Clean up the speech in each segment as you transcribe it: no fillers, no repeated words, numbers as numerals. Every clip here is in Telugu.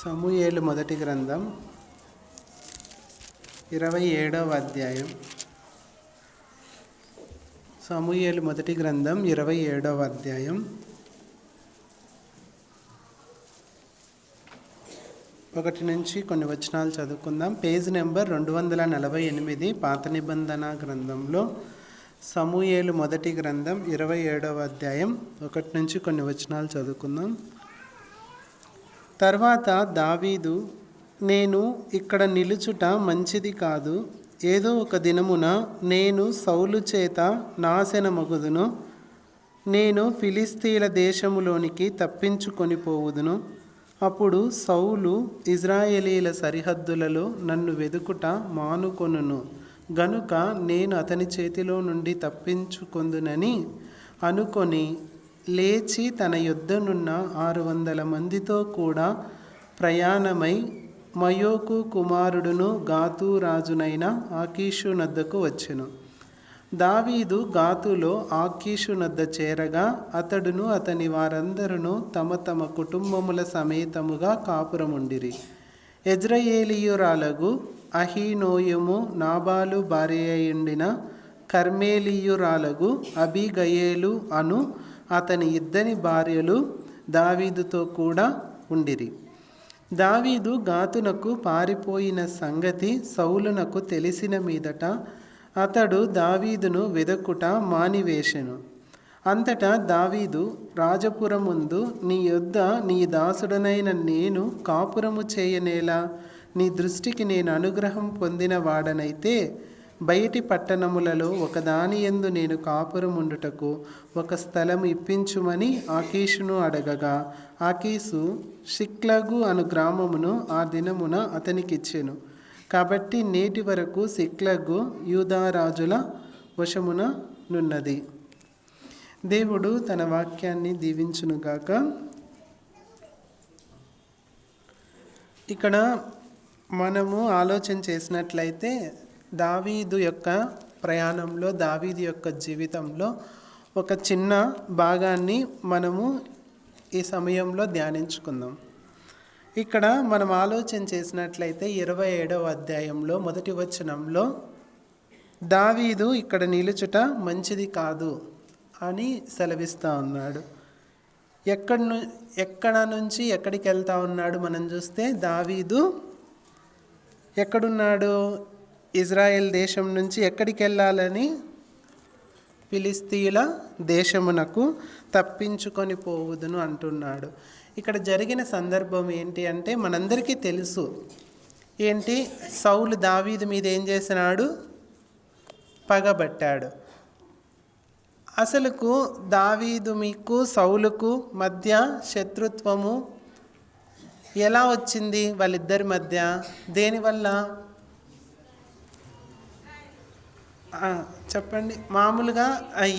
సమూయేలు మొదటి గ్రంథం 27వ అధ్యాయం. సమూయేలు మొదటి గ్రంథం 27వ అధ్యాయం. ఒకటి నుంచి కొన్ని వచనాలు చదువుకుందాం. పేజ్ నెంబర్ 248 పాత నిబంధన గ్రంథంలో సమూయేలు మొదటి గ్రంథం 27వ అధ్యాయం 1 నుంచి కొన్ని వచనాలు చదువుకుందాం. తర్వాత దావీదు, నేను ఇక్కడ నిలుచుట మంచిది కాదు, ఏదో ఒక దినమున నేను సౌలు చేత నాశనమగుదును, నేను ఫిలిస్తీన్ల దేశములోనికి తప్పించుకొని పోవుదును. అప్పుడు సౌలు ఇజ్రాయేలీల సరిహద్దులలో నన్ను వెదుకుట మానుకొనును గనుక నేను అతని చేతిలో నుండి తప్పించుకొందునని అనుకొని లేచి తన యొద్దనున్న 600 మందితో కూడా ప్రయాణమై మయోకు కుమారుడును గాతు రాజునైన ఆకీషు నద్దకు వచ్చెను. దావీదు గాతులో ఆకీషు నద్ద చేరగా అతడును అతని వారందరూ తమ తమ కుటుంబముల సమేతముగా కాపురముండిరి. యెజ్రెయేలీయురాలగు అహీనోయము నాబాలు భార్యయుండిన కర్మెలీయురాలగు అబీగయేలు అను అతని 2 భార్యలు దావీదుతో కూడా ఉండిరి. దావీదు గాతునకు పారిపోయిన సంగతి సౌలునకు తెలిసిన మీదట అతడు దావీదును వెదకుట మానివేశెను. అంతటా దావీదు రాజపురముందు, నీ యొద్ద నీ దాసుడనైన నేను కాపురము చేయనేలా? నీ దృష్టికి నేను అనుగ్రహం పొందిన వాడనైతే బయటి పట్టణములలో ఒకదాని యందు నేను కాపురముండుటకు ఒక స్థలము ఇప్పించుమని ఆకీషును అడగగా, ఆకీషు సిక్లగు అను గ్రామమును ఆ దినమున అతనికిచ్చెను. కాబట్టి నేటి వరకు సిక్లగు యూదారాజుల వశమున నున్నది. దేవుడు తన వాక్యాన్ని దీవించునుగాక. ఇక్కడ మనము ఆలోచన చేసినట్లయితే దావీదు యొక్క ప్రయాణంలో, దావీదు యొక్క జీవితంలో ఒక చిన్న భాగాన్ని మనము ఈ సమయంలో ధ్యానించుకుందాం. ఇక్కడ మనం ఆలోచన చేసినట్లయితే 27వ అధ్యాయంలో మొదటి వచనంలో దావీదు ఇక్కడ నిలుచుట మంచిది కాదు అని సెలవిస్తూ ఉన్నాడు. ఎక్కడ నుంచి ఎక్కడికి వెళ్తా ఉన్నాడు మనం చూస్తే, దావీదు ఎక్కడున్నాడు? ఇజ్రాయెల్ దేశం నుంచి ఎక్కడికి వెళ్ళాలని? ఫిలిస్తీన్ల దేశమునకు తప్పించుకొని పోవుదును అంటున్నాడు. ఇక్కడ జరిగిన సందర్భం ఏంటి అంటే మనందరికీ తెలుసు. ఏంటి? సౌలు దావీదు మీద ఏం చేసినాడు? పగబట్టాడు. అసలుకు దావీదు మీకు సౌలుకు మధ్య శత్రుత్వము ఎలా వచ్చింది? వాళ్ళిద్దరి మధ్య దేనివల్ల చెప్పండి. మామూలుగా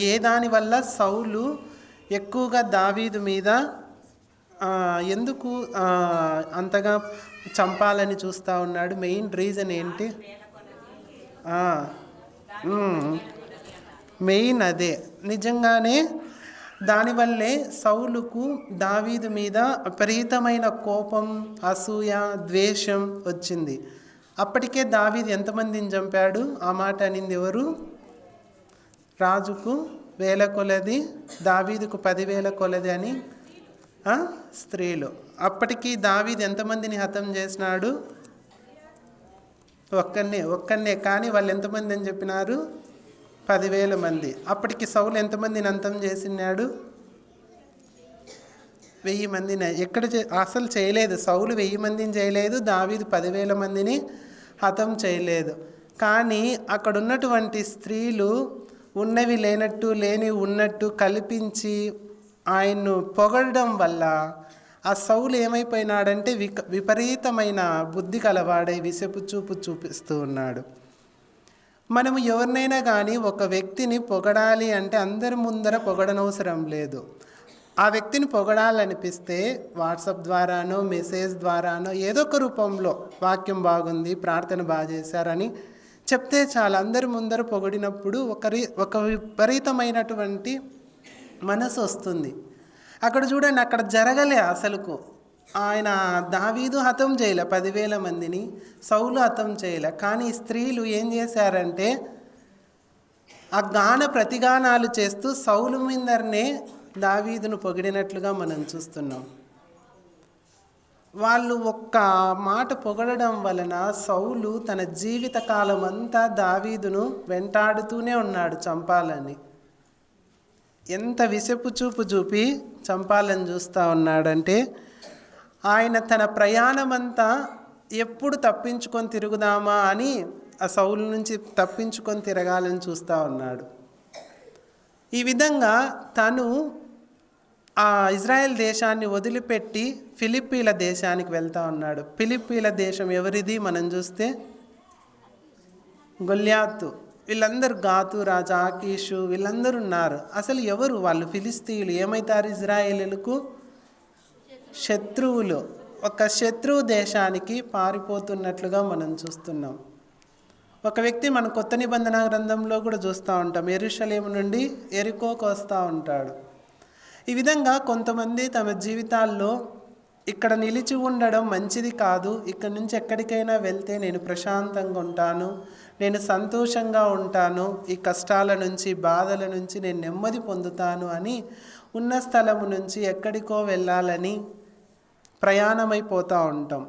ఏ దాని వల్ల సౌలు ఎక్కువగా దావీదు మీద ఎందుకు అంతగా చంపాలని చూస్తూ ఉన్నాడు? మెయిన్ రీజన్ ఏంటి? మెయిన్ అదే. నిజంగానే దానివల్లే సౌలుకు దావీదు మీద విపరీతమైన కోపం, అసూయ, ద్వేషం వచ్చింది. అప్పటికే దావీదు ఎంతమందిని చంపాడు? ఆ మాట అనింది ఎవరు? రాజుకు 1000 కొలది, దావీదుకు 10,000 కొలది అని స్త్రీలు. అప్పటికి దావీదు ఎంతమందిని హతం చేసినాడు? ఒక్కనే. కానీ వాళ్ళు ఎంతమంది అని చెప్పినారు? 10,000 మంది. అప్పటికి సౌలు ఎంతమందిని అంతం చేసినాడు? 1000 మందిని. అసలు చేయలేదు. సౌలు 1000 మందిని చేయలేదు, దావీదు 10,000 మందిని హతం చేయలేదు. కానీ అక్కడ ఉన్నటువంటి స్త్రీలు ఉన్నవి లేనట్టు, లేని ఉన్నట్టు కల్పించి ఆయన్ను పొగడడం వల్ల ఆ సౌలు ఏమైపోయినాడంటే విపరీతమైన బుద్ధి కలవాడై విషపు చూపు చూపిస్తూ ఉన్నాడు. మనము ఎవరినైనా కానీ ఒక వ్యక్తిని పొగడాలి అంటే అందరి ముందర పొగడనవసరం లేదు. ఆ వ్యక్తిని పొగడాలనిపిస్తే వాట్సాప్ ద్వారానో, మెసేజ్ ద్వారానో, ఏదో ఒక రూపంలో వాక్యం బాగుంది, ప్రార్థన బాగా చేశారని చెప్తే చాలా. అందరి ముందర పొగిడినప్పుడు ఒక విపరీతమైనటువంటి మనసు వస్తుంది. అక్కడ చూడండి, అక్కడ జరగలే అసలుకు. ఆయన దావీదు హతం చేయలే 10,000 మందిని, సౌలు హతం చేయలే. కానీ స్త్రీలు ఏం చేశారంటే ఆ గాన ప్రతిగానాలు చేస్తూ సౌలు మీదనే దావీదును పొగిడినట్లుగా మనం చూస్తున్నాం. వాళ్ళు ఒక్క మాట పొగడడం వలన సౌలు తన జీవిత కాలం అంతా దావీదును వెంటాడుతూనే ఉన్నాడు చంపాలని. ఎంత విసపు చూపు చూపి చంపాలని చూస్తూ ఉన్నాడంటే, ఆయన తన ప్రయాణమంతా ఎప్పుడు తప్పించుకొని తిరుగుదామా అని ఆ సౌలు నుంచి తప్పించుకొని తిరగాలని చూస్తూ ఉన్నాడు. ఈ విధంగా తను ఆ ఇజ్రాయెల్ దేశాన్ని వదిలిపెట్టి ఫిలిప్పీల దేశానికి వెళ్తూ ఉన్నాడు. ఫిలిప్పీల దేశం ఎవరిది మనం చూస్తే గొల్యాతు, వీళ్ళందరూ గాతు రాజు, ఆకీషు, వీళ్ళందరూ ఉన్నారు. అసలు ఎవరు వాళ్ళు? ఫిలిస్తీయులు. ఏమవుతారు ఇజ్రాయేలులకు? శత్రువులు. ఒక శత్రువు దేశానికి పారిపోతున్నట్లుగా మనం చూస్తున్నాం. ఒక వ్యక్తి మన కొత్త నిబంధన గ్రంథంలో కూడా చూస్తూ ఉంటాం. యెరూషలేము నుండి యెరికోకు వస్తూ ఉంటాడు. ఈ విధంగా కొంతమంది తమ జీవితాల్లో ఇక్కడ నిలిచి ఉండడం మంచిది కాదు, ఇక్కడ నుంచి ఎక్కడికైనా వెళ్తే నేను ప్రశాంతంగా ఉంటాను, నేను సంతోషంగా ఉంటాను, ఈ కష్టాల నుంచి బాధల నుంచి నేను నెమ్మది పొందుతాను అని ఉన్న స్థలము నుంచి ఎక్కడికో వెళ్ళాలని ప్రయాణమైపోతూ ఉంటాం.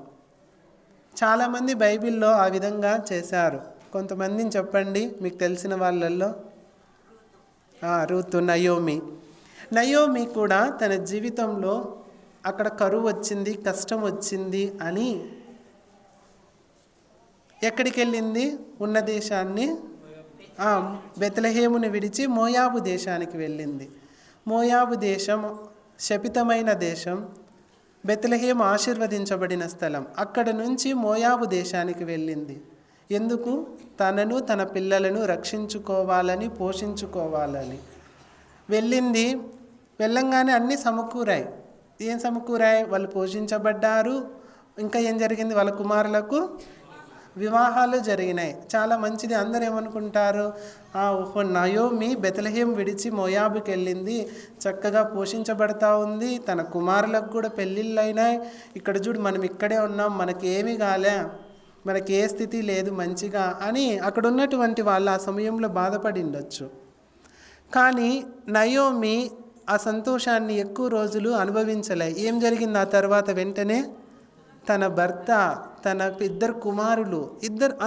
చాలామంది బైబిల్లో ఆ విధంగా చేశారు. కొంతమందిని చెప్పండి మీకు తెలిసిన వాళ్ళల్లో. రూతు, నయోమి కూడా తన జీవితంలో అక్కడ కరువు వచ్చింది, కష్టం వచ్చింది అని ఎక్కడికి వెళ్ళింది? ఉన్న దేశాన్ని, బెత్లెహేముని విడిచి మోయాబు దేశానికి వెళ్ళింది. మోయాబు దేశం శపితమైన దేశం, బెత్లెహేము ఆశీర్వదించబడిన స్థలం. అక్కడ నుంచి మోయాబు దేశానికి వెళ్ళింది. ఎందుకు? తనను తన పిల్లలను రక్షించుకోవాలని, పోషించుకోవాలని వెళ్ళింది. వెళ్ళంగానే అన్నీ సమకూరాయి. ఏం సమకూరాయి? వాళ్ళు పోషించబడ్డారు. ఇంకా ఏం జరిగింది? వాళ్ళ కుమారులకు వివాహాలు జరిగినాయి. చాలా మంచిది. అందరూ ఏమనుకుంటారు? నయోమి బెత్లెహేం విడిచి మోయాబుకి వెళ్ళింది, చక్కగా పోషించబడతా ఉంది, తన కుమారులకు కూడా పెళ్ళిళ్ళు అయినాయి. ఇక్కడ చూడు మనం ఇక్కడే ఉన్నాం, మనకి ఏమీ కాలే, మనకి ఏ స్థితి లేదు మంచిగా అని అక్కడ ఉన్నటువంటి వాళ్ళు ఆ సమయంలో బాధపడి ఉండొచ్చు. కానీ నయోమి ఆ సంతోషాన్ని ఎక్కువ రోజులు అనుభవించలే. ఏం జరిగింది ఆ తర్వాత? వెంటనే తన భర్త, తన 2 కుమారులు,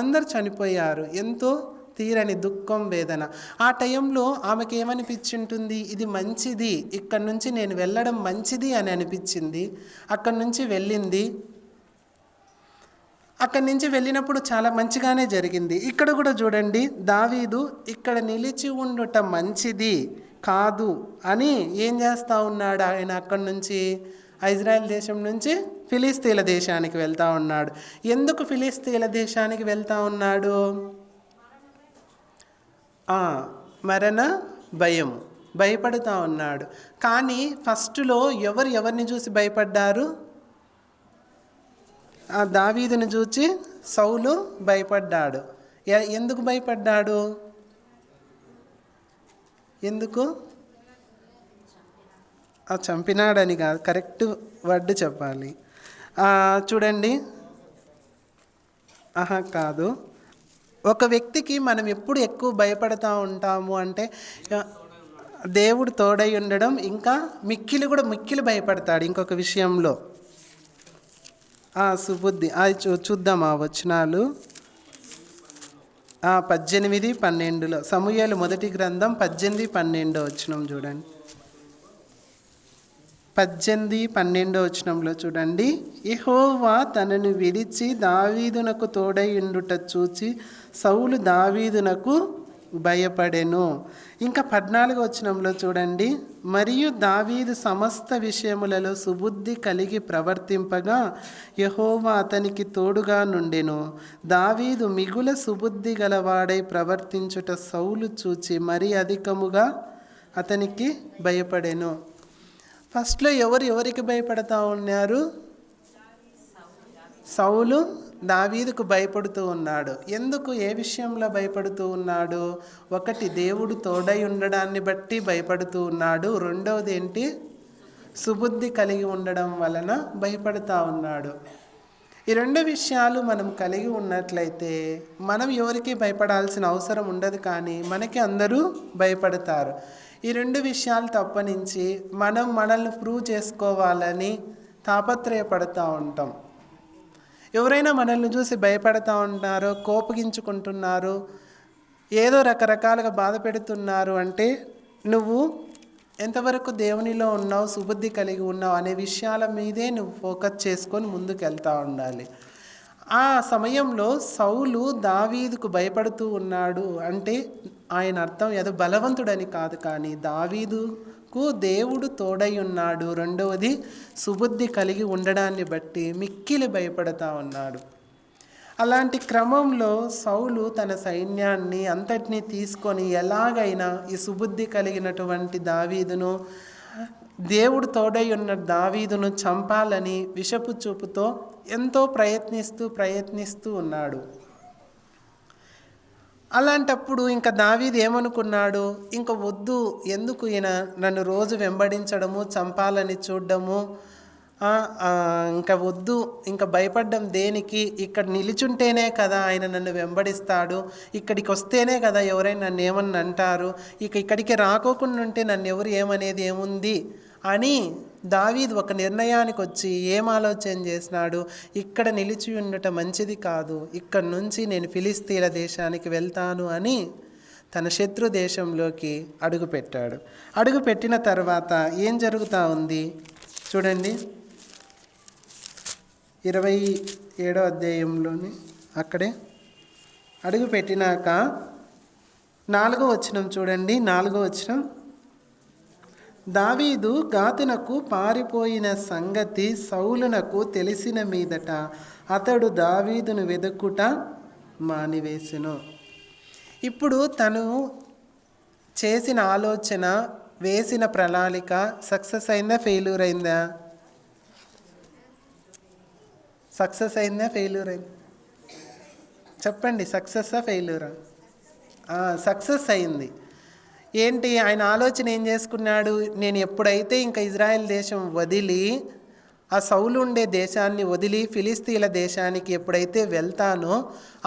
అందరు చనిపోయారు. ఎంతో తీరని దుఃఖం, వేదన. ఆ టైంలో ఆమెకి ఏమనిపించింటుంది? ఇది మంచిది, ఇక్కడి నుంచి నేను వెళ్ళడం మంచిది అని అనిపించింది. అక్కడి నుంచి వెళ్ళింది. అక్కడి నుంచి వెళ్ళినప్పుడు చాలా మంచిగానే జరిగింది. ఇక్కడ కూడా చూడండి, దావీదు ఇక్కడ నిలిచి ఉండటం మంచిది కాదు అని ఏం చేస్తూ ఉన్నాడు? ఆయన అక్కడి నుంచి ఇజ్రాయెల్ దేశం నుంచి ఫిలిస్తీన్ల దేశానికి వెళ్తూ ఉన్నాడు. ఎందుకు ఫిలిస్తీన్ల దేశానికి వెళ్తూ ఉన్నాడు? మరణ భయం, భయపడుతూ ఉన్నాడు. కానీ ఫస్ట్లో ఎవరిని చూసి భయపడ్డారు? దావీదుని చూచి సౌలు భయపడ్డాడు. ఎందుకు భయపడ్డాడు? ఎందుకు? చంపినాడని కాదు, కరెక్ట్ వర్డ్ చెప్పాలి. చూడండి, కాదు. ఒక వ్యక్తికి మనం ఎప్పుడు ఎక్కువ భయపడుతూ ఉంటాము అంటే దేవుడు తోడై ఉండడం, ఇంకా మిక్కిలి భయపడతాడు ఇంకొక విషయంలో. సుబుద్ధి. చూద్దాం ఆ వచనాలు. 18-12 సమూయేలు మొదటి గ్రంథం 18-12 వచనం చూడండి. 18-12 వచనంలో చూడండి. యెహోవా తనను విడిచి దావీదునకు తోడై ఉండుట చూచి సౌలు దావీదునకు భయపడెను. ఇంకా 14 వచనంలో చూడండి. మరియు దావీదు సమస్త విషయములలో సుబుద్ధి కలిగి ప్రవర్తింపగా యెహోవా అతనికి తోడుగా నుండెను. దావీదు మిగుల సుబుద్ధి గలవాడై ప్రవర్తించుట సౌలు చూచి మరి అధికముగా అతనికి భయపడెను. ఫస్ట్లో ఎవరికి భయపడతా ఉన్నారు? సౌలు దావీదుకు భయపడుతూ ఉన్నాడు. ఎందుకు? ఏ విషయంలో భయపడుతూ ఉన్నాడు? ఒకటి, దేవుడు తోడై ఉండడాన్ని బట్టి భయపడుతూ ఉన్నాడు. రెండవది ఏంటి? సుబుద్ధి కలిగి ఉండడం వలన భయపడతా ఉన్నాడు. ఈ రెండు విషయాలు మనం కలిగి ఉన్నట్లయితే మనం ఎవరికి భయపడాల్సిన అవసరం ఉండదు, కానీ మనకి అందరూ భయపడతారు. ఈ రెండు విషయాలు తప్పనించి మనం మనల్ని ప్రూవ్ చేసుకోవాలని తాపత్రయపడుతూ ఉంటాం. ఎవరైనా మనల్ని చూసి భయపడతా ఉంటారో, కోపగించుకుంటున్నారు, ఏదో రకరకాలుగా బాధ పెడుతున్నారు అంటే నువ్వు ఎంతవరకు దేవునిలో ఉన్నావు, సుబుద్ధి కలిగి ఉన్నావు అనే విషయాల మీదే నువ్వు ఫోకస్ చేసుకొని ముందుకు వెళ్తూ ఉండాలి. ఆ సమయంలో సౌలు దావీదుకు భయపడుతూ ఉన్నాడు అంటే ఆయన అర్థం ఏదో బలవంతుడని కాదు, కానీ దావీదుకు దేవుడు తోడై ఉన్నాడు. రెండవది సుబుద్ధి కలిగి ఉండడాన్ని బట్టి మిక్కిలి భయపడతా ఉన్నాడు. అలాంటి క్రమంలో సౌలు తన సైన్యాన్ని అంతటినీ తీసుకొని ఎలాగైనా ఈ సుబుద్ధి కలిగినటువంటి దావీదును, దేవుడు తోడై ఉన్న దావీదును చంపాలని విషపు చూపుతో ఎంతో ప్రయత్నిస్తూ ఉన్నాడు. అలాంటప్పుడు ఇంకా దావీదు ఏమనుకున్నాడు, ఇంక వద్దు, ఎందుకు ఈయన నన్ను రోజు వెంబడించడము, చంపాలని చూడడము, ఇంకా వద్దు, ఇంకా భయపడ్డం దేనికి, ఇక్కడ నిలిచుంటేనే కదా ఆయన నన్ను వెంబడిస్తాడు, ఇక్కడికి వస్తేనే కదా ఎవరైనా నన్ను ఏమన్నా అంటారు, ఇక్కడికి రాకోకుండా ఉంటే నన్ను ఎవరు ఏమనేది ఏముంది అని దావీదు ఒక నిర్ణయానికి వచ్చి ఏం ఆలోచన చేసినాడు, ఇక్కడ నిలిచి ఉండటం మంచిది కాదు, ఇక్కడ నుంచి నేను ఫిలిస్తీన్ల దేశానికి వెళ్తాను అని తన శత్రు దేశంలోకి అడుగుపెట్టాడు. అడుగుపెట్టిన తర్వాత ఏం జరుగుతూ ఉంది చూడండి. 27వ అధ్యాయంలోని అక్కడే అడుగు పెట్టినాక 4వ వచనం చూడండి. 4వ వచనం, దావీదు గాతునకు పారిపోయిన సంగతి సౌలునకు తెలిసిన మీదట అతడు దావీదును వెదుకుట మానివేసెను. ఇప్పుడు తను చేసిన ఆలోచన, వేసిన ప్రణాళిక సక్సెస్ అయిందా, ఫెయిల్యూర్ అయిందా? సక్సెస్ అయిందా, ఫెయిల్యూర్ అయింది? చెప్పండి, సక్సెస్సా ఫెయిల్యూరా? సక్సెస్ అయింది. ఏంటి ఆయన ఆలోచన ఏం చేసుకున్నాడు, నేను ఎప్పుడైతే ఇంకా ఇజ్రాయెల్ దేశం వదిలి, ఆ సౌలు ఉండే దేశాన్ని వదిలి ఫిలిస్తీన్ల దేశానికి ఎప్పుడైతే వెళ్తానో,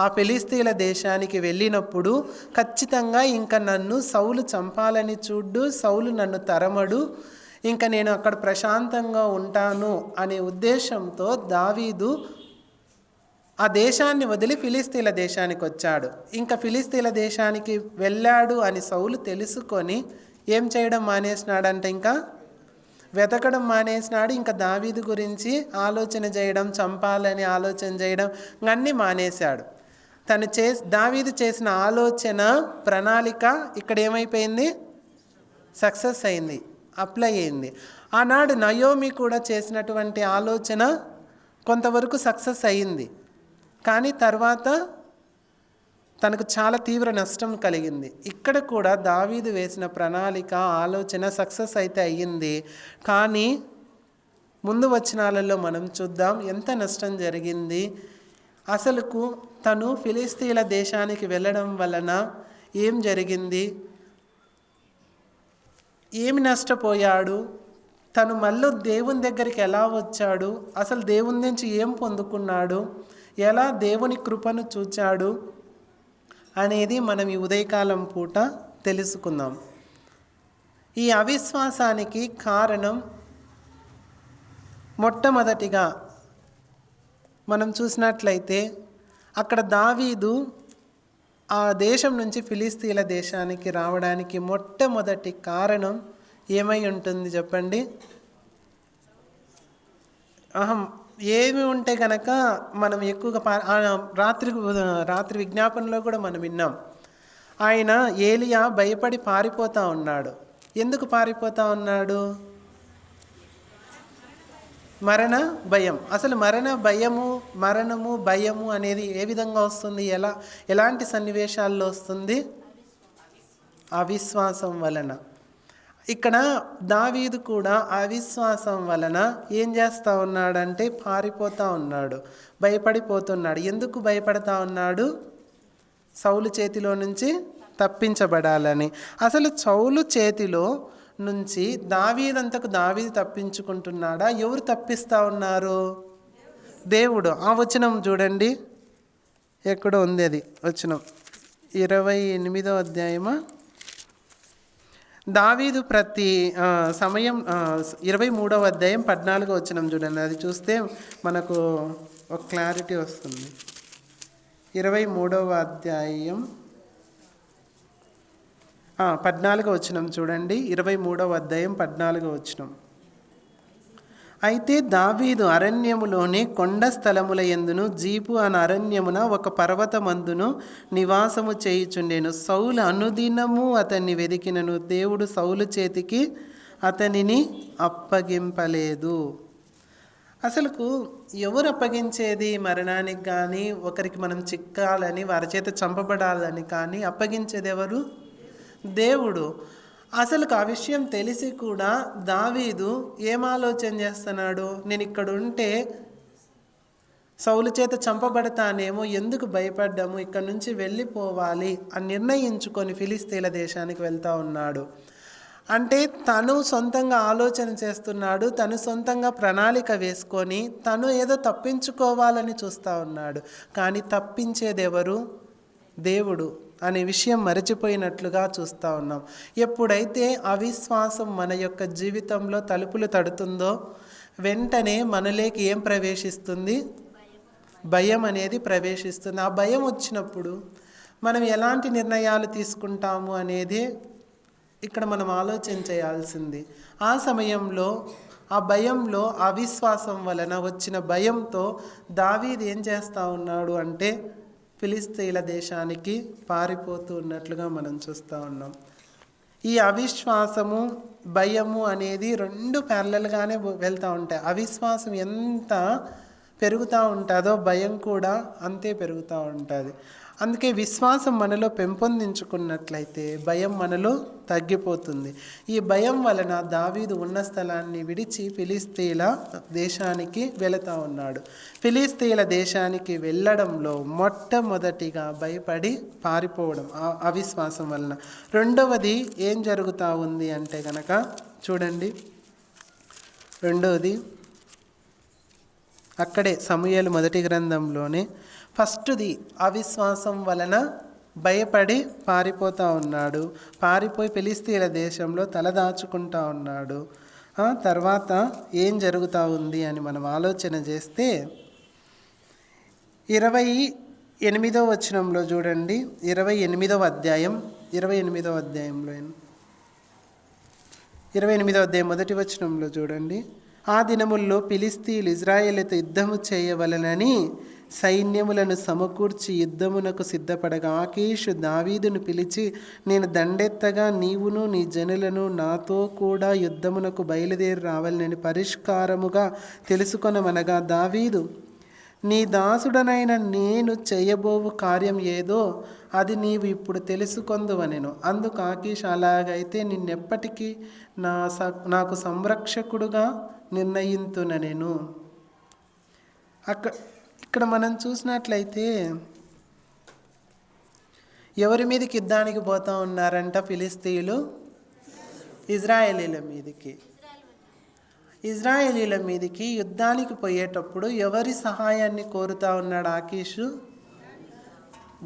ఆ ఫిలిస్తీన్ల దేశానికి వెళ్ళినప్పుడు ఖచ్చితంగా ఇంకా నన్ను సౌలు చంపాలని చూడ్డు, సౌలు నన్ను తరమడు, ఇంకా నేను అక్కడ ప్రశాంతంగా ఉంటాను అనే ఉద్దేశంతో దావీదు ఆ దేశాన్ని వదిలి ఫిలిస్తీన్ల దేశానికి వచ్చాడు. ఇంకా ఫిలిస్తీన్ల దేశానికి వెళ్ళాడు అని సౌలు తెలుసుకొని ఏం చేయడం మానేసినాడంటే ఇంకా వెతకడం మానేసినాడు. ఇంకా దావీదు గురించి ఆలోచన చేయడం, చంపాలని ఆలోచన చేయడం అన్నీ మానేశాడు. దావీదు చేసిన ఆలోచన ప్రణాళిక ఇక్కడ ఏమైపోయింది, సక్సెస్ అయింది, అప్లై అయింది. ఆనాడు నయోమి కూడా చేసినటువంటి ఆలోచన కొంతవరకు సక్సెస్ అయింది, కానీ తర్వాత తనకు చాలా తీవ్ర నష్టం కలిగింది. ఇక్కడ కూడా దావీదు వేసిన ప్రణాళిక, ఆలోచన సక్సెస్ అయితే అయ్యింది, కానీ ముందు వచనాలలో మనం చూద్దాం ఎంత నష్టం జరిగింది. అసలుకు తను ఫిలిస్తీన్ల దేశానికి వెళ్ళడం వలన ఏం జరిగింది, ఏమి నష్టపోయాడు, తను మళ్ళీ దేవుని దగ్గరికి ఎలా వచ్చాడు, అసలు దేవుని నుంచి ఏం పొందుకున్నాడు, ఎలా దేవుని కృపను చూచాడు అనేది మనం ఈ ఉదయకాలం పూట తెలుసుకుందాం. ఈ అవిశ్వాసానికి కారణం మొట్టమొదటిగా మనం చూసినట్లయితే అక్కడ దావీదు ఆ దేశం నుంచి ఫిలిస్తీన్ల దేశానికి రావడానికి మొట్టమొదటి కారణం ఏమై ఉంటుంది చెప్పండి? ఏమి ఉంటే కనుక మనం ఎక్కువగా రాత్రి విజ్ఞాపనలో కూడా మనం విన్నాం. ఆయన ఏలియా భయపడి పారిపోతూ ఉన్నాడు. ఎందుకు పారిపోతూ ఉన్నాడు? మరణ భయం. అసలు మరణము భయము అనేది ఏ విధంగా వస్తుంది, ఎలాంటి సన్నివేశాల్లో వస్తుంది? అవిశ్వాసం వలన. ఇక్కడ దావీదు కూడా అవిశ్వాసం వలన ఏం చేస్తూ ఉన్నాడంటే పారిపోతూ ఉన్నాడు, భయపడిపోతున్నాడు. ఎందుకు భయపడతా ఉన్నాడు? సౌలు చేతిలో నుంచి తప్పించబడాలని. అసలు సౌలు చేతిలో నుంచి దావీదంతకు దావీదు తప్పించుకుంటున్నాడా? ఎవరు తప్పిస్తూ ఉన్నారు? దేవుడు. ఆ వచనం చూడండి, ఎక్కడో ఉంది అది వచనం, 28వ అధ్యాయమా, దావీదు ప్రతి సమయం 23వ అధ్యాయం 14వ వచనం చూడండి. అది చూస్తే మనకు ఒక క్లారిటీ వస్తుంది. 23వ అధ్యాయం 14వ వచనం చూడండి. 23వ అధ్యాయం 14వ వచనం. అయితే దావీదు అరణ్యములోని కొండ స్థలముల యందును జీపు అను అరణ్యమున ఒక పర్వతమందును నివాసము చేయుచుండెను. సౌలు అనుదినము అతన్ని వెదికినను దేవుడు సౌలు చేతికి అతనిని అప్పగింపలేదు. అసలుకు ఎవరు అప్పగించేది? మరణానికి కానీ, ఒకరికి మనం చిక్కాలని, వారి చేత చంపబడాలని కానీ అప్పగించేది ఎవరు? దేవుడు. అసలు ఆ విషయం తెలిసి కూడా దావీదు ఏం ఆలోచన చేస్తున్నాడు? నేను ఇక్కడ ఉంటే సౌలు చేత చంపబడతానేమో, ఎందుకు భయపడ్డాము, ఇక్కడ నుంచి వెళ్ళిపోవాలి అని నిర్ణయించుకొని ఫిలిస్తీన్ల దేశానికి వెళ్తూ ఉన్నాడు. అంటే తను సొంతంగా ఆలోచన చేస్తున్నాడు, తను సొంతంగా ప్రణాళిక వేసుకొని తను ఏదో తప్పించుకోవాలని చూస్తూ ఉన్నాడు. కానీ తప్పించేది ఎవరు? దేవుడు అనే విషయం మరచిపోయినట్లుగా చూస్తూ ఉన్నాం. ఎప్పుడైతే అవిశ్వాసం మన యొక్క జీవితంలో తలుపులు తడుతుందో వెంటనే మనలోకి ఏం ప్రవేశిస్తుంది? భయం అనేది ప్రవేశిస్తుంది. ఆ భయం వచ్చినప్పుడు మనం ఎలాంటి నిర్ణయాలు తీసుకుంటాము అనేది ఇక్కడ మనం ఆలోచన చేయాల్సింది. ఆ సమయంలో ఆ భయంలో, అవిశ్వాసం వలన వచ్చిన భయంతో దావీదు ఏం చేస్తూ ఉన్నాడు అంటే ఫిలిస్తీన్ల దేశానికి పారిపోతూ ఉన్నట్లుగా మనం చూస్తూ ఉన్నాం. ఈ అవిశ్వాసము, భయము అనేది రెండు ప్యారలల్గానే వెళ్తూ ఉంటాయి. అవిశ్వాసం ఎంత పెరుగుతూ ఉంటుందో భయం కూడా అంతే పెరుగుతూ ఉంటుంది. అందుకే విశ్వాసం మనలో పెంపొందించుకున్నట్లయితే భయం మనలో తగ్గిపోతుంది. ఈ భయం వలన దావీదు ఉన్న స్థలాన్ని విడిచి ఫిలిస్తీన్ల దేశానికి వెళుతూ ఉన్నాడు. ఫిలిస్తీన్ల దేశానికి వెళ్ళడంలో మొట్టమొదటిగా భయపడి పారిపోవడం అవిశ్వాసం వలన. రెండవది ఏం జరుగుతూ ఉంది అంటే కనుక చూడండి, రెండవది అక్కడే సమూయేలు మొదటి గ్రంథంలోనే ఫస్ట్ది అవిశ్వాసం వలన భయపడి పారిపోతూ ఉన్నాడు. పారిపోయి ఫిలిస్తీన్ల దేశంలో తలదాచుకుంటూ ఉన్నాడు. తర్వాత ఏం జరుగుతూ ఉంది అని మనం ఆలోచన చేస్తే 28వ వచనంలో చూడండి, 28వ అధ్యాయం 28వ అధ్యాయంలో 28వ అధ్యాయం మొదటి వచనంలో చూడండి. ఆ దినముల్లో ఫిలిస్తీయులు ఇజ్రాయేలుతో యుద్ధము చేయవలనని సైన్యములను సమకూర్చి యుద్ధమునకు సిద్ధపడగా ఆకీషు దావీదును పిలిచి, నేను దండెత్తగా నీవును నీ జనులను నాతో కూడా యుద్ధమునకు బయలుదేరి రావాలని పరిష్కారముగా తెలుసుకొనమనగా దావీదు, నీ దాసుడనైన నేను చేయబోవు కార్యం ఏదో అది నీవు ఇప్పుడు తెలుసుకొందువనెను. అందుకు ఆకీష్, అలాగైతే నిన్నెప్పటికీ నాకు సంరక్షకుడుగా నిర్ణయింతుననెను. ఇక్కడ మనం చూసినట్లయితే ఎవరి మీదకి యుద్ధానికి పోతూ ఉన్నారంట ఫిలిస్తీయులు? ఇజ్రాయేలీల మీదకి. ఇజ్రాయేలీల మీదకి యుద్ధానికి పోయేటప్పుడు ఎవరి సహాయాన్ని కోరుతా ఉన్నాడు ఆకీషు?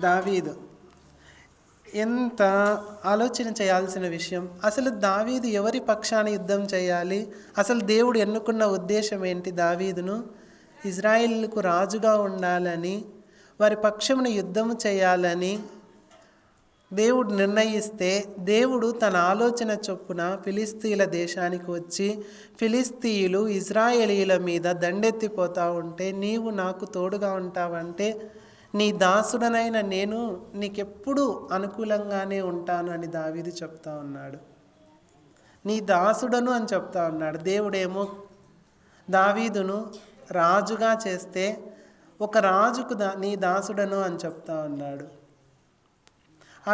దావీదు. ఎంత ఆలోచన చేయాల్సిన విషయం. అసలు దావీదు ఎవరి పక్షాన యుద్ధం చేయాలి? అసలు దేవుడు ఎన్నుకున్న ఉద్దేశం ఏంటి? దావీదును ఇజ్రాయేలుకు రాజుగా ఉండాలని, వారి పక్షమున యుద్ధం చేయాలని దేవుడు నిర్ణయిస్తే, దేవుడు తన ఆలోచన చొప్పున ఫిలిస్తీన్ల దేశానికి వచ్చి ఫిలిస్తీయులు ఇజ్రాయేలీల మీద దండెత్తిపోతూ ఉంటే నీవు నాకు తోడుగా ఉంటావంటే నీ దాసుడనైన నేను నీకెప్పుడు అనుకూలంగానే ఉంటాను అని దావీదు చెప్తా ఉన్నాడు. నీ దాసుడను అని చెప్తా ఉన్నాడు. దేవుడేమో దావీదును రాజుగా చేస్తే ఒక రాజుకు నీ దాసుడను అని చెప్తా ఉన్నాడు.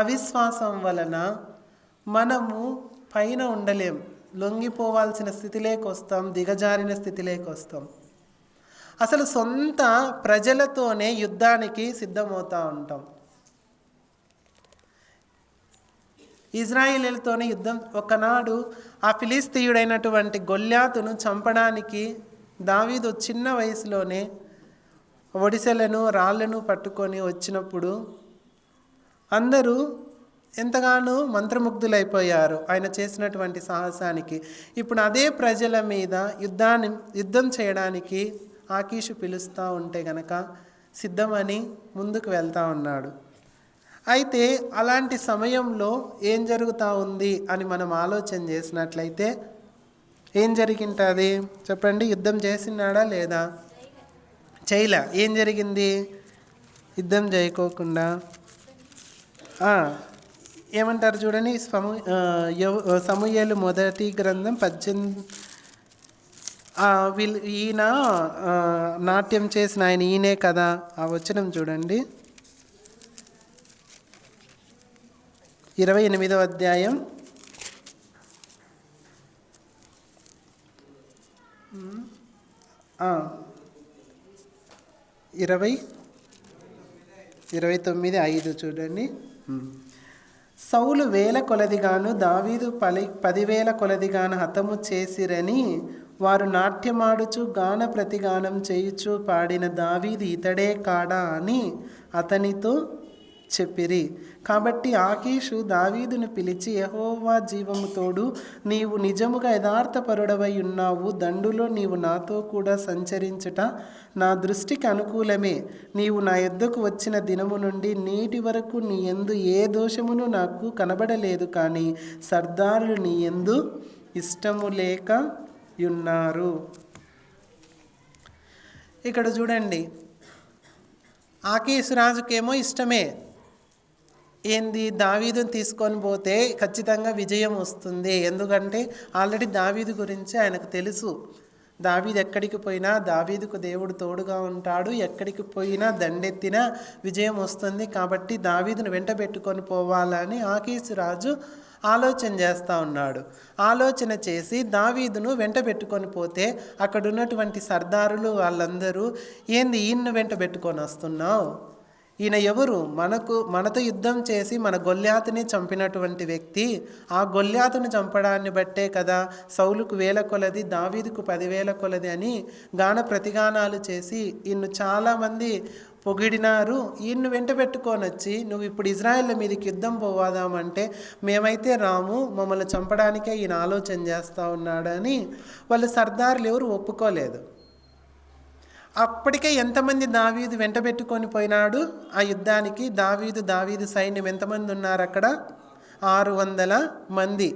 అవిశ్వాసం వలన మనము పైన ఉండలేం, లొంగిపోవాల్సిన స్థితిలోకి వస్తాం, దిగజారిన స్థితిలోకి వస్తాం. అసలు సొంత ప్రజలతోనే యుద్ధానికి సిద్ధమవుతూ ఉంటాం. ఇజ్రాయేలీలతోనే యుద్ధం. ఒకనాడు ఆ ఫిలిస్తీయుడైనటువంటి గొల్యాతును చంపడానికి దావీదు చిన్న వయసులోనే ఒడిసెలను రాళ్లను పట్టుకొని వచ్చినప్పుడు అందరూ ఎంతగానో మంత్రముగ్ధులైపోయారు ఆయన చేసినటువంటి సాహసానికి. ఇప్పుడు అదే ప్రజల మీద యుద్ధం చేయడానికి ఆకీషు పిలుస్తూ ఉంటే గనక సిద్ధమని ముందుకు వెళ్తూ ఉన్నాడు. అయితే అలాంటి సమయంలో ఏం జరుగుతూ ఉంది అని మనం ఆలోచన చేసినట్లయితే ఏం జరిగింటుంది చెప్పండి? యుద్ధం చేసినాడా లేదా? చేయలే. ఏం జరిగింది? యుద్ధం చేయకోకుండా ఏమంటారు చూడండి, సమూయేలు మొదటి గ్రంథం 18 ఈయన నాట్యం చేసిన ఆయన ఈయనే కదా. ఆ వచనం చూడండి, 28వ అధ్యాయం 29:5 చూడండి. సౌలు 1000 కొలదిగాను దావీదు 10,000 కొలదిగాను హతము చేసిరని వారు నాట్యమాడుచు గాన ప్రతిగానం చేయుచు పాడిన దావీదు ఇతడే కాడా అని అతనితో చెప్పిరి. కాబట్టి ఆకీషు దావీదును పిలిచి, యెహోవా జీవము తోడు, నీవు నిజముగా యథార్థపరుడవై ఉన్నావు. దండులో నీవు నాతో కూడా సంచరించుట నా దృష్టికి అనుకూలమే. నీవు నా యొద్దకు వచ్చిన దినము నుండి నేటి వరకు నీ యందు ఏ దోషమును నాకు కనబడలేదు. కానీ సర్దారులు నీ యందు ఇష్టము లేక ఉన్నారు. ఇక్కడ చూడండి, ఆకీషు రాజుకేమో ఇష్టమే. ఏంది? దావీదుని తీసుకొని పోతే ఖచ్చితంగా విజయం వస్తుంది. ఎందుకంటే ఆల్రెడీ దావీదు గురించి ఆయనకు తెలుసు. దావీదు ఎక్కడికి పోయినా దావీదుకు దేవుడు తోడుగా ఉంటాడు, ఎక్కడికి పోయినా దండెత్తినా విజయం వస్తుంది. కాబట్టి దావీదును వెంట పెట్టుకొని పోవాలని ఆకీషు రాజు ఆలోచన చేస్తూ ఉన్నాడు. ఆలోచన చేసి దావీదును వెంట పెట్టుకొని పోతే అక్కడ ఉన్నటువంటి సర్దారులు వాళ్ళందరూ, ఏంది ఈయన్ను వెంట పెట్టుకొని వస్తున్నావు? ఈయన ఎవరు? మనతో యుద్ధం చేసి మన గొల్యాతుని చంపినటువంటి వ్యక్తి. ఆ గొల్యాతును చంపడాన్ని బట్టే కదా సౌలుకు 1000 కొలది దావీదుకు 10,000 కొలది అని గాన ప్రతిగానాలు చేసి ఈయన్ను చాలామంది పొగిడినారు. ఈయన్ను వెంట పెట్టుకొని వచ్చి నువ్వు ఇప్పుడు ఇజ్రాయేల్ మీదకి యుద్ధం పోవాదామంటే మేమైతే రాము, మమ్మల్ని చంపడానికే ఈయన ఆలోచన చేస్తూ ఉన్నాడని వాళ్ళు సర్దారులు ఎవరు ఒప్పుకోలేదు. అప్పటికే ఎంతమంది దావీదు వెంట పెట్టుకొని పోయినాడు ఆ యుద్ధానికి? దావీదు సైన్యం ఎంతమంది ఉన్నారు అక్కడ? 600 మంది.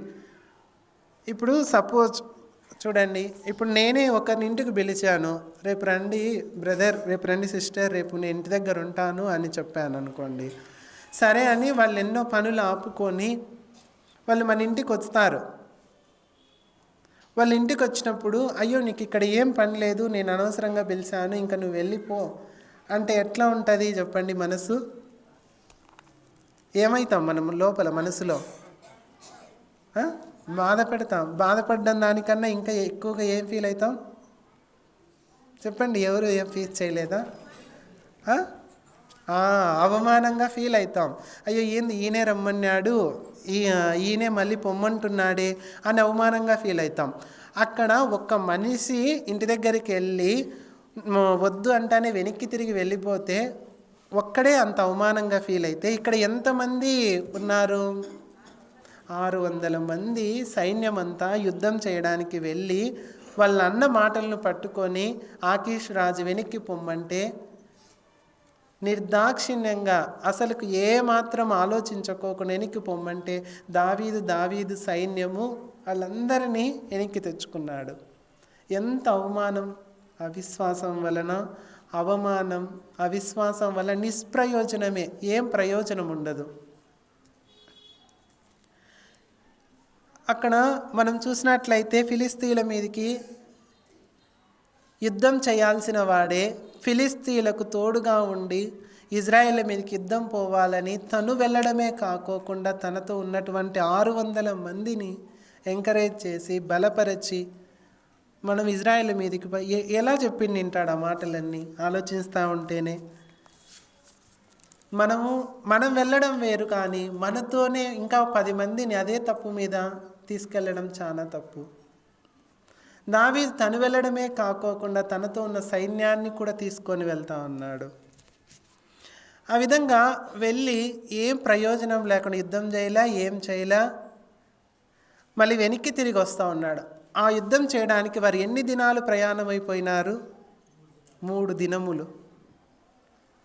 ఇప్పుడు సపోజ్ చూడండి, ఇప్పుడు నేనే ఒకరింటికి పిలిచాను, రేపు రండి బ్రదర్, రేపు రండి సిస్టర్, రేపు నేను ఇంటి దగ్గర ఉంటాను అని చెప్పాను అనుకోండి. సరే అని వాళ్ళు ఎన్నో పనులు ఆపుకొని వాళ్ళు మన ఇంటికి వస్తారు. వాళ్ళ ఇంటికి వచ్చినప్పుడు, అయ్యో నీకు ఇక్కడ ఏం పని లేదు, నేను అనవసరంగా పిలిచాను, ఇంకా నువ్వు వెళ్ళిపో అంటే ఎట్లా ఉంటుంది చెప్పండి? మనసు ఏమవుతాం మనం లోపల? మనసులో బాధపడతాం. బాధపడ్డం దానికన్నా ఇంకా ఎక్కువగా ఏం ఫీల్ అవుతాం చెప్పండి? ఎవరు ఏం ఫీల్ చేయలేదా? అవమానంగా ఫీల్ అవుతాం. అయ్యో ఏంది ఈయనే రమ్మన్నాడు, ఈయనే మళ్ళీ పొమ్మంటున్నాడే అని అవమానంగా ఫీల్ అవుతాం. అక్కడ ఒక్క మనిషి ఇంటి దగ్గరికి వెళ్ళి వద్దు అంటానే వెనక్కి తిరిగి వెళ్ళిపోతే ఒక్కడే అంత అవమానంగా ఫీల్ అయితే, ఇక్కడ ఎంతమంది ఉన్నారు? 600 మంది సైన్యం అంతా యుద్ధం చేయడానికి వెళ్ళి వాళ్ళ అన్న మాటలను పట్టుకొని ఆకీషు రాజు వెనక్కి పొమ్మంటే నిర్దాక్షిణ్యంగా అసలుకు ఏమాత్రం ఆలోచించుకోకుండా వెనక్కి పొమ్మంటే దావీదు సైన్యము వాళ్ళందరినీ వెనక్కి తెచ్చుకున్నాడు. ఎంత అవమానం! అవిశ్వాసం వలన అవమానం, అవిశ్వాసం వల్ల నిష్ప్రయోజనమే, ఏం ప్రయోజనం ఉండదు. అక్కడ మనం చూసినట్లయితే ఫిలిస్తీయుల మీదకి యుద్ధం చేయాల్సిన వాడే ఫిలిస్తీయులకు తోడుగా ఉండి ఇజ్రాయేల్ మీదకి యుద్ధం పోవాలని తను వెళ్ళడమే కాకోకుండా తనతో ఉన్నటువంటి 600 మందిని ఎంకరేజ్ చేసి బలపరిచి మనం ఇజ్రాయేల్ మీదకి ఎలా చెప్పింది వింటాడు ఆ మాటలన్నీ ఆలోచిస్తూ ఉంటేనే. మనం వెళ్ళడం వేరు, కానీ మనతోనే ఇంకా 10 మందిని అదే తప్పు మీద తీసుకెళ్ళడం చాలా తప్పు. దావీదు తను వెళ్ళడమే కాకోకుండా తనతో ఉన్న సైన్యాన్ని కూడా తీసుకొని వెళ్తా ఉన్నాడు. ఆ విధంగా వెళ్ళి ఏం ప్రయోజనం లేకుండా యుద్ధం చేయలే, ఏం చేయలే, మళ్ళీ వెనక్కి తిరిగి వస్తూ ఉన్నాడు. ఆ యుద్ధం చేయడానికి వారు ఎన్ని దినాలు ప్రయాణం అయిపోయినారు? 3 దినములు.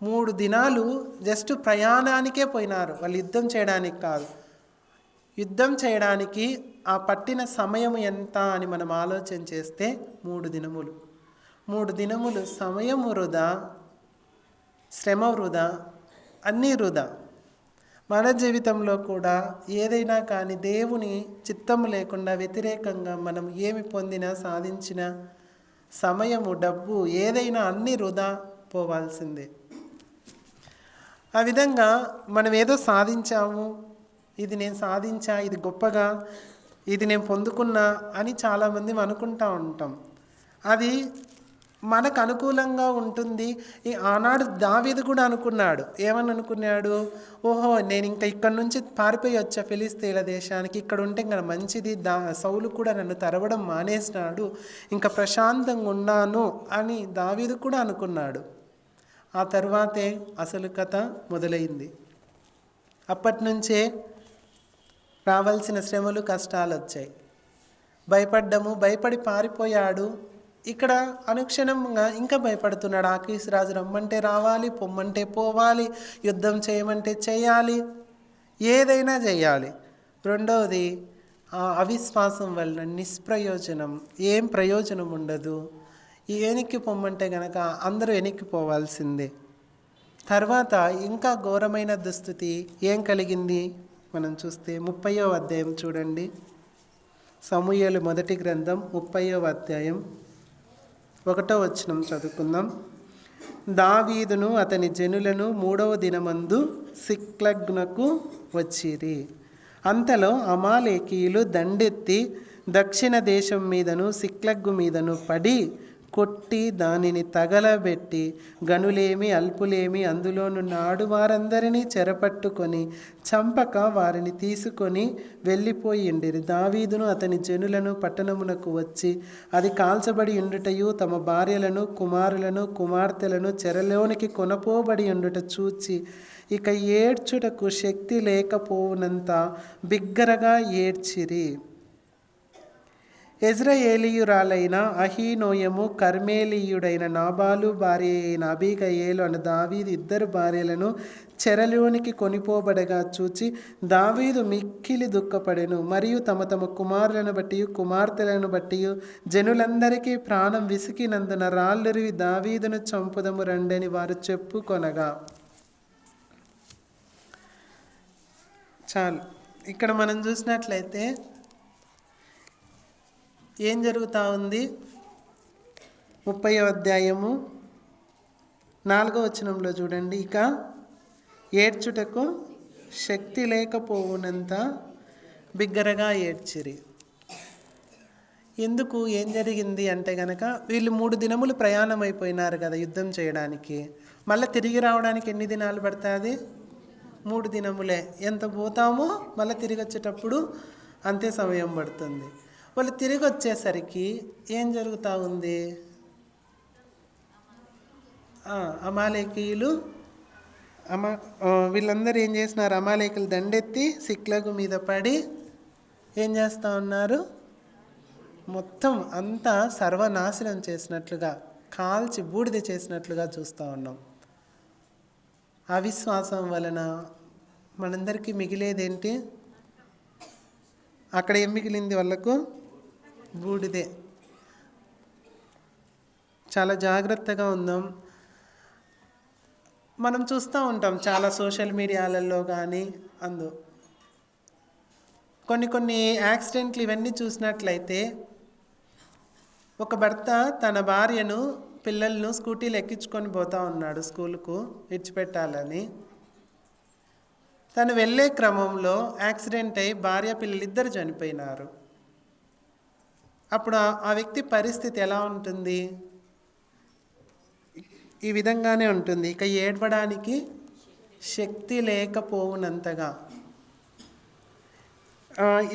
3 దినాలు జస్ట్ ప్రయాణానికే పోయినారు, వాళ్ళు యుద్ధం చేయడానికి కాదు. యుద్ధం చేయడానికి ఆ పట్టిన సమయం ఎంత అని మనం ఆలోచన చేస్తే 3 దినములు. 3 దినములు సమయం వృధా, శ్రమ వృధా, అన్నీ వృధా. మన జీవితంలో కూడా ఏదైనా కానీ దేవుని చిత్తం లేకుండా వ్యతిరేకంగా మనం ఏమి పొందినా సాధించినా సమయము, డబ్బు ఏదైనా అన్నీ వృధా పోవాల్సిందే. ఆ విధంగా మనం ఏదో సాధించాము, ఇది నేను సాధించా, ఇది గొప్పగా, ఇది నేను పొందుకున్నా అని చాలామంది అనుకుంటూ ఉంటాం. అది మనకు అనుకూలంగా ఉంటుంది. ఆనాడు దావీదు కూడా అనుకున్నాడు. ఏమని అనుకున్నాడు? ఓహో, నేను ఇంకా ఇక్కడి నుంచి పారిపోయి వచ్చా ఫిలిస్తీన్ల దేశానికి, ఇక్కడ ఉంటే ఇంకా మంచిది, సౌలు కూడా నన్ను తరవడం మానేసినాడు, ఇంకా ప్రశాంతంగా ఉన్నాను అని దావీదు కూడా అనుకున్నాడు. ఆ తర్వాతే అసలు కథ మొదలైంది. అప్పటి నుంచే రావాల్సిన శ్రమలు, కష్టాలు వచ్చాయి. భయపడి పారిపోయాడు. ఇక్కడ అనుక్షణంగా ఇంకా భయపడుతున్నాడు. ఆకీషు రాజు రమ్మంటే రావాలి, పొమ్మంటే పోవాలి, యుద్ధం చేయమంటే చేయాలి, ఏదైనా చేయాలి. రెండవది అవిశ్వాసం వలన నిష్ప్రయోజనం, ఏం ప్రయోజనం ఉండదు. ఈ వెనక్కి పొమ్మంటే గనక అందరూ వెనక్కి పోవాల్సిందే. తర్వాత ఇంకా ఘోరమైన దుస్థితి ఏం కలిగింది మనం చూస్తే 30వ అధ్యాయం చూడండి. సమూయేలు మొదటి గ్రంథం 30వ అధ్యాయం 1వ వచనం చదువుకుందాం. దావీదును అతని జనులను 3వ దినమందు సిక్లగ్నకు వచ్చిరి. అంతలో అమాలేకీయులు దండెత్తి దక్షిణ దేశం మీదను సిక్లగ్గు మీదను పడి కొట్టి దానిని తగలబెట్టి గనులేమి అల్పులేమి అందులోనున్న ఆడువారందరినీ చెరపట్టుకొని చంపక వారిని తీసుకొని వెళ్ళిపోయిండిరి. దావీదును అతని జనులను పట్టణమునకు వచ్చి అది కాల్చబడి ఉండుటయు తమ భార్యలను కుమారులను కుమార్తెలను చెరలోనికి కొనపోబడి ఉండుట చూచి ఇక ఏడ్చుటకు శక్తి లేకపోవునంత బిగ్గరగా ఏడ్చిరి. యెజ్రెయేలీయురాలైన అహీనోయము, కర్మేలీయుడైన నాబాలు భార్య అయిన అబీగయేలు అను దావీదు 2 భార్యలను చెరలోనికి కొనిపోబడగా చూచి దావీదు మిక్కిలి దుఃఖపడెను. మరియు తమ తమ కుమారులను బట్టి కుమార్తెలను బట్టి జనులందరికీ ప్రాణం విసికినందున రాళ్ళురివి దావీదును చంపుదము రండని వారు చెప్పుకొనగా. చాలు. ఇక్కడ మనం చూసినట్లయితే ఏం జరుగుతూ ఉంది? 30వ అధ్యాయము 4వ వచనంలో చూడండి. ఇక ఏడ్చుటకు శక్తి లేకపోవునంత బిగ్గరగా ఏడ్చిరి. ఎందుకు, ఏం జరిగింది అంటే గనక వీళ్ళు 3 దినములు ప్రయాణం అయిపోయినారు కదా యుద్ధం చేయడానికి. మళ్ళీ తిరిగి రావడానికి ఎన్ని దినాలు పడుతుంది? 3 దినములే. ఎంత పోతామో మళ్ళీ తిరిగి వచ్చేటప్పుడు అంతే సమయం పడుతుంది. వాళ్ళు తిరిగి వచ్చేసరికి ఏం జరుగుతూ ఉంది? అమాలేకీయులు వీళ్ళందరూ ఏం చేసినారు? అమాలేకులు దండెత్తి సిక్లగు మీద పడి ఏం చేస్తూ ఉన్నారు? మొత్తం అంతా సర్వనాశనం చేసినట్లుగా, కాల్చి బూడిద చేసినట్లుగా చూస్తూ ఉన్నాం. అవిశ్వాసం వలన మనందరికీ మిగిలేదేంటి? అక్కడ ఏం మిగిలింది? వాళ్ళకు బూడిదే. చాలా జాగ్రత్తగా ఉందాం. మనం చూస్తూ ఉంటాం చాలా సోషల్ మీడియాలలో కానీ కొన్ని యాక్సిడెంట్లు ఇవన్నీ చూసినట్లయితే ఒక భర్త తన భార్యను పిల్లలను స్కూటీలు ఎక్కించుకొని పోతూ ఉన్నాడు స్కూలుకు విడిచిపెట్టాలని. తను వెళ్ళే క్రమంలో యాక్సిడెంట్ అయి భార్య పిల్లలిద్దరు చనిపోయినారు. అప్పుడు ఆ వ్యక్తి పరిస్థితి ఎలా ఉంటుంది? ఈ విధంగానే ఉంటుంది. ఇక ఏడవడానికి శక్తి లేకపోవునంతగా.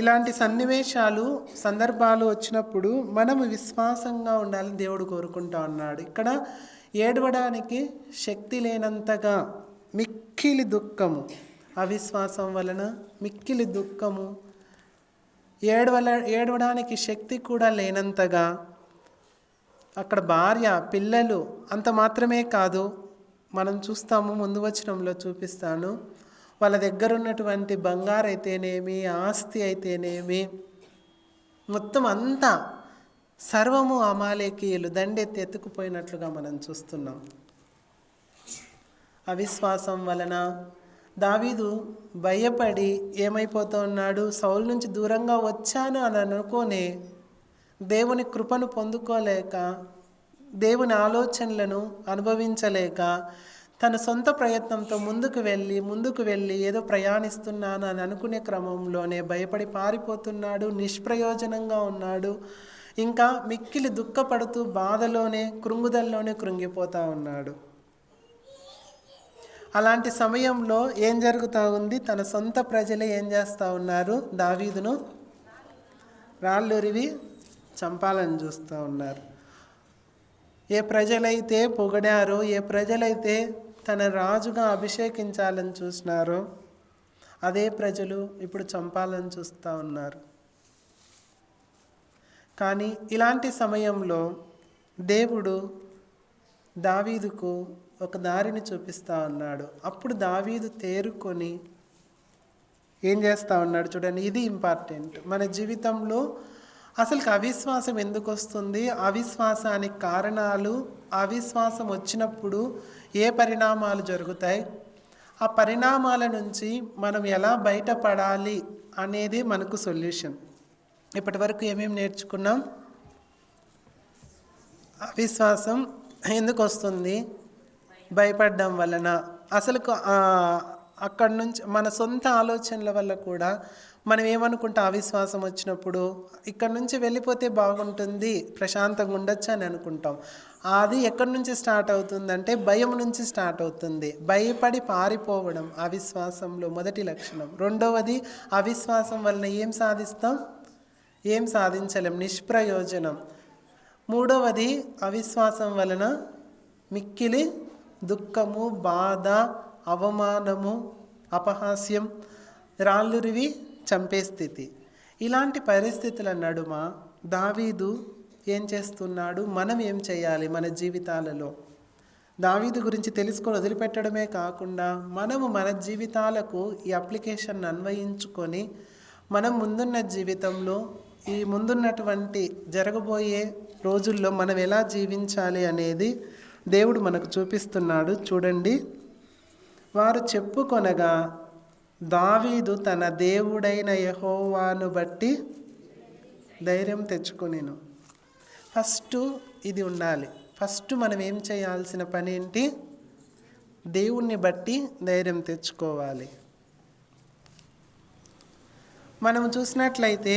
ఇలాంటి సన్నివేశాలు సందర్భాలు వచ్చినప్పుడు మనము విశ్వాసంగా ఉండాలని దేవుడు కోరుకుంటా ఉన్నాడు. ఇక్కడ ఏడవడానికి శక్తి లేనంతగా మిక్కిలి దుఃఖము, అవిశ్వాసం వలన మిక్కిలి దుఃఖము, ఏడవడానికి శక్తి కూడా లేనంతగా అక్కడ భార్య, పిల్లలు, అంత మాత్రమే కాదు, మనం చూస్తాము, ముందు వచనంలో చూపిస్తాను, వాళ్ళ దగ్గర ఉన్నటువంటి బంగారు అయితేనేమి, ఆస్తి అయితేనేమి, మొత్తం అంతా సర్వము అమాలేకీయులు దండెత్తి ఎత్తుకుపోయినట్లుగా మనం చూస్తున్నాం. అవిశ్వాసం వలన దావీదు భయపడి ఏమైపోతూ ఉన్నాడు, సౌలు నుంచి దూరంగా వచ్చాను అని అనుకోనే దేవుని కృపను పొందుకోలేక, దేవుని ఆలోచనలను అనుభవించలేక, తన సొంత ప్రయత్నంతో ముందుకు వెళ్ళి ఏదో ప్రయాణిస్తున్నాను అని అనుకునే క్రమంలోనే భయపడి పారిపోతున్నాడు, నిష్ప్రయోజనంగా ఉన్నాడు. ఇంకా మిక్కిలి దుఃఖపడుతూ బాధలోనే, కృంగుదల్లోనే కృంగిపోతూ ఉన్నాడు. అలాంటి సమయంలో ఏం జరుగుతూ ఉంది, తన సొంత ప్రజలే ఏం చేస్తూ ఉన్నారు, దావీదును రాళ్ళురివి చంపాలని చూస్తూ ఉన్నారు. ఏ ప్రజలైతే పొగిడారో, ఏ ప్రజలైతే తన రాజుగా అభిషేకించాలని చూసినారో అదే ప్రజలు ఇప్పుడు చంపాలని చూస్తూ ఉన్నారు. కానీ ఇలాంటి సమయంలో దేవుడు దావీదుకు ఒక దారిని చూపిస్తూ ఉన్నాడు. అప్పుడు దావీదు తేరుకొని ఏం చేస్తూ ఉన్నాడు చూడండి, ఇది ఇంపార్టెంట్ మన జీవితంలో. అసలుకి అవిశ్వాసం ఎందుకు వస్తుంది, అవిశ్వాసానికి కారణాలు, అవిశ్వాసం వచ్చినప్పుడు ఏ పరిణామాలు జరుగుతాయి, ఆ పరిణామాల నుంచి మనం ఎలా బయటపడాలి అనేది మనకు సొల్యూషన్. ఇప్పటి వరకు ఏమేమి నేర్చుకున్నాం, అవిశ్వాసం ఎందుకు వస్తుంది, భయపడడం వలన. అసలు అక్కడి నుంచి మన సొంత ఆలోచనల వల్ల కూడా మనం ఏమనుకుంటాం, అవిశ్వాసం వచ్చినప్పుడు ఇక్కడ నుంచి వెళ్ళిపోతే బాగుంటుంది, ప్రశాంతంగా ఉండొచ్చు అని అనుకుంటాం. అది ఎక్కడి నుంచి స్టార్ట్ అవుతుందంటే భయం నుంచి స్టార్ట్ అవుతుంది. భయపడి పారిపోవడం అవిశ్వాసంలో మొదటి లక్షణం. రెండవది, అవిశ్వాసం వలన ఏం సాధిస్తాం, ఏం సాధించలేం, నిష్ప్రయోజనం. మూడవది, అవిశ్వాసం వలన మిక్కిలి దుఃఖము, బాధ, అవమానము, అపహాస్యం, రాళ్ళురివి చంపే స్థితి. ఇలాంటి పరిస్థితుల నడుమ దావీదు ఏం చేస్తున్నాడు, మనం ఏం చేయాలి మన జీవితాలలో. దావీదు గురించి తెలుసుకొని వదిలిపెట్టడమే కాకుండా మనము మన జీవితాలకు ఈ అప్లికేషన్ అన్వయించుకొని మనం ముందున్న జీవితంలో, ఈ ముందున్నటువంటి జరగబోయే రోజుల్లో మనం ఎలా జీవించాలి అనేది దేవుడు మనకు చూపిస్తున్నాడు. చూడండి, వారు చెప్పుకొనగా దావీదు తన దేవుడైన యెహోవాను బట్టి ధైర్యం తెచ్చుకొనెను. ఫస్ట్ ఇది ఉండాలి. ఫస్ట్ మనం ఏం చేయాల్సిన పని ఏంటి, దేవుణ్ణి బట్టి ధైర్యం తెచ్చుకోవాలి. మనం చూసినట్లయితే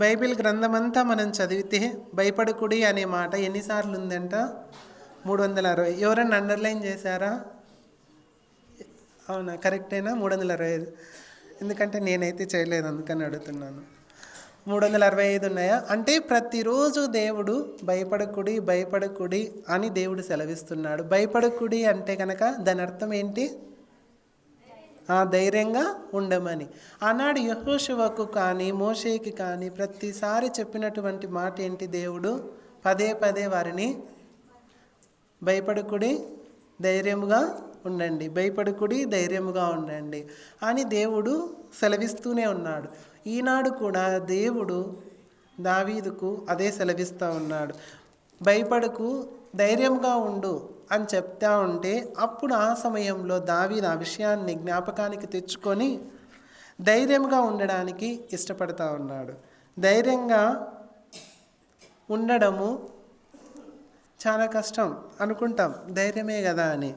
బైబిల్ గ్రంథమంతా మనం చదివితే భయపడకుడి అనే మాట ఎన్నిసార్లు ఉందంట, 360. ఎవరన్నా అండర్లైన్ చేశారా? అవునా, కరెక్టేనా? 365. ఎందుకంటే నేనైతే చేయలేదు, అందుకని అడుగుతున్నాను. 365 ఉన్నాయా? అంటే ప్రతిరోజు దేవుడు భయపడకుడి భయపడకుడి అని దేవుడు సెలవిస్తున్నాడు. భయపడకుడి అంటే కనుక దాని అర్థం ఏంటి, ధైర్యంగా ఉండమని. ఆనాడు యెహోషువకు కానీ మోషేకి కానీ ప్రతిసారి చెప్పినటువంటి మాట ఏంటి, దేవుడు పదే పదే వారిని భయపడకుడి ధైర్యముగా ఉండండి, భయపడకుడి ధైర్యముగా ఉండండి అని దేవుడు సెలవిస్తూనే ఉన్నాడు. ఈనాడు కూడా దేవుడు దావీదుకు అదే సెలవిస్తూ ఉన్నాడు. భయపడకు, ధైర్యంగా ఉండు అని చెప్తా ఉంటే అప్పుడు ఆ సమయంలో దావీదు ఆ విషయాన్ని జ్ఞాపకానికి తెచ్చుకొని ధైర్యంగా ఉండడానికి ఇష్టపడతా ఉన్నాడు. ధైర్యంగా ఉండడము చాలా కష్టం అనుకుంటాం, ధైర్యమే కదా అని.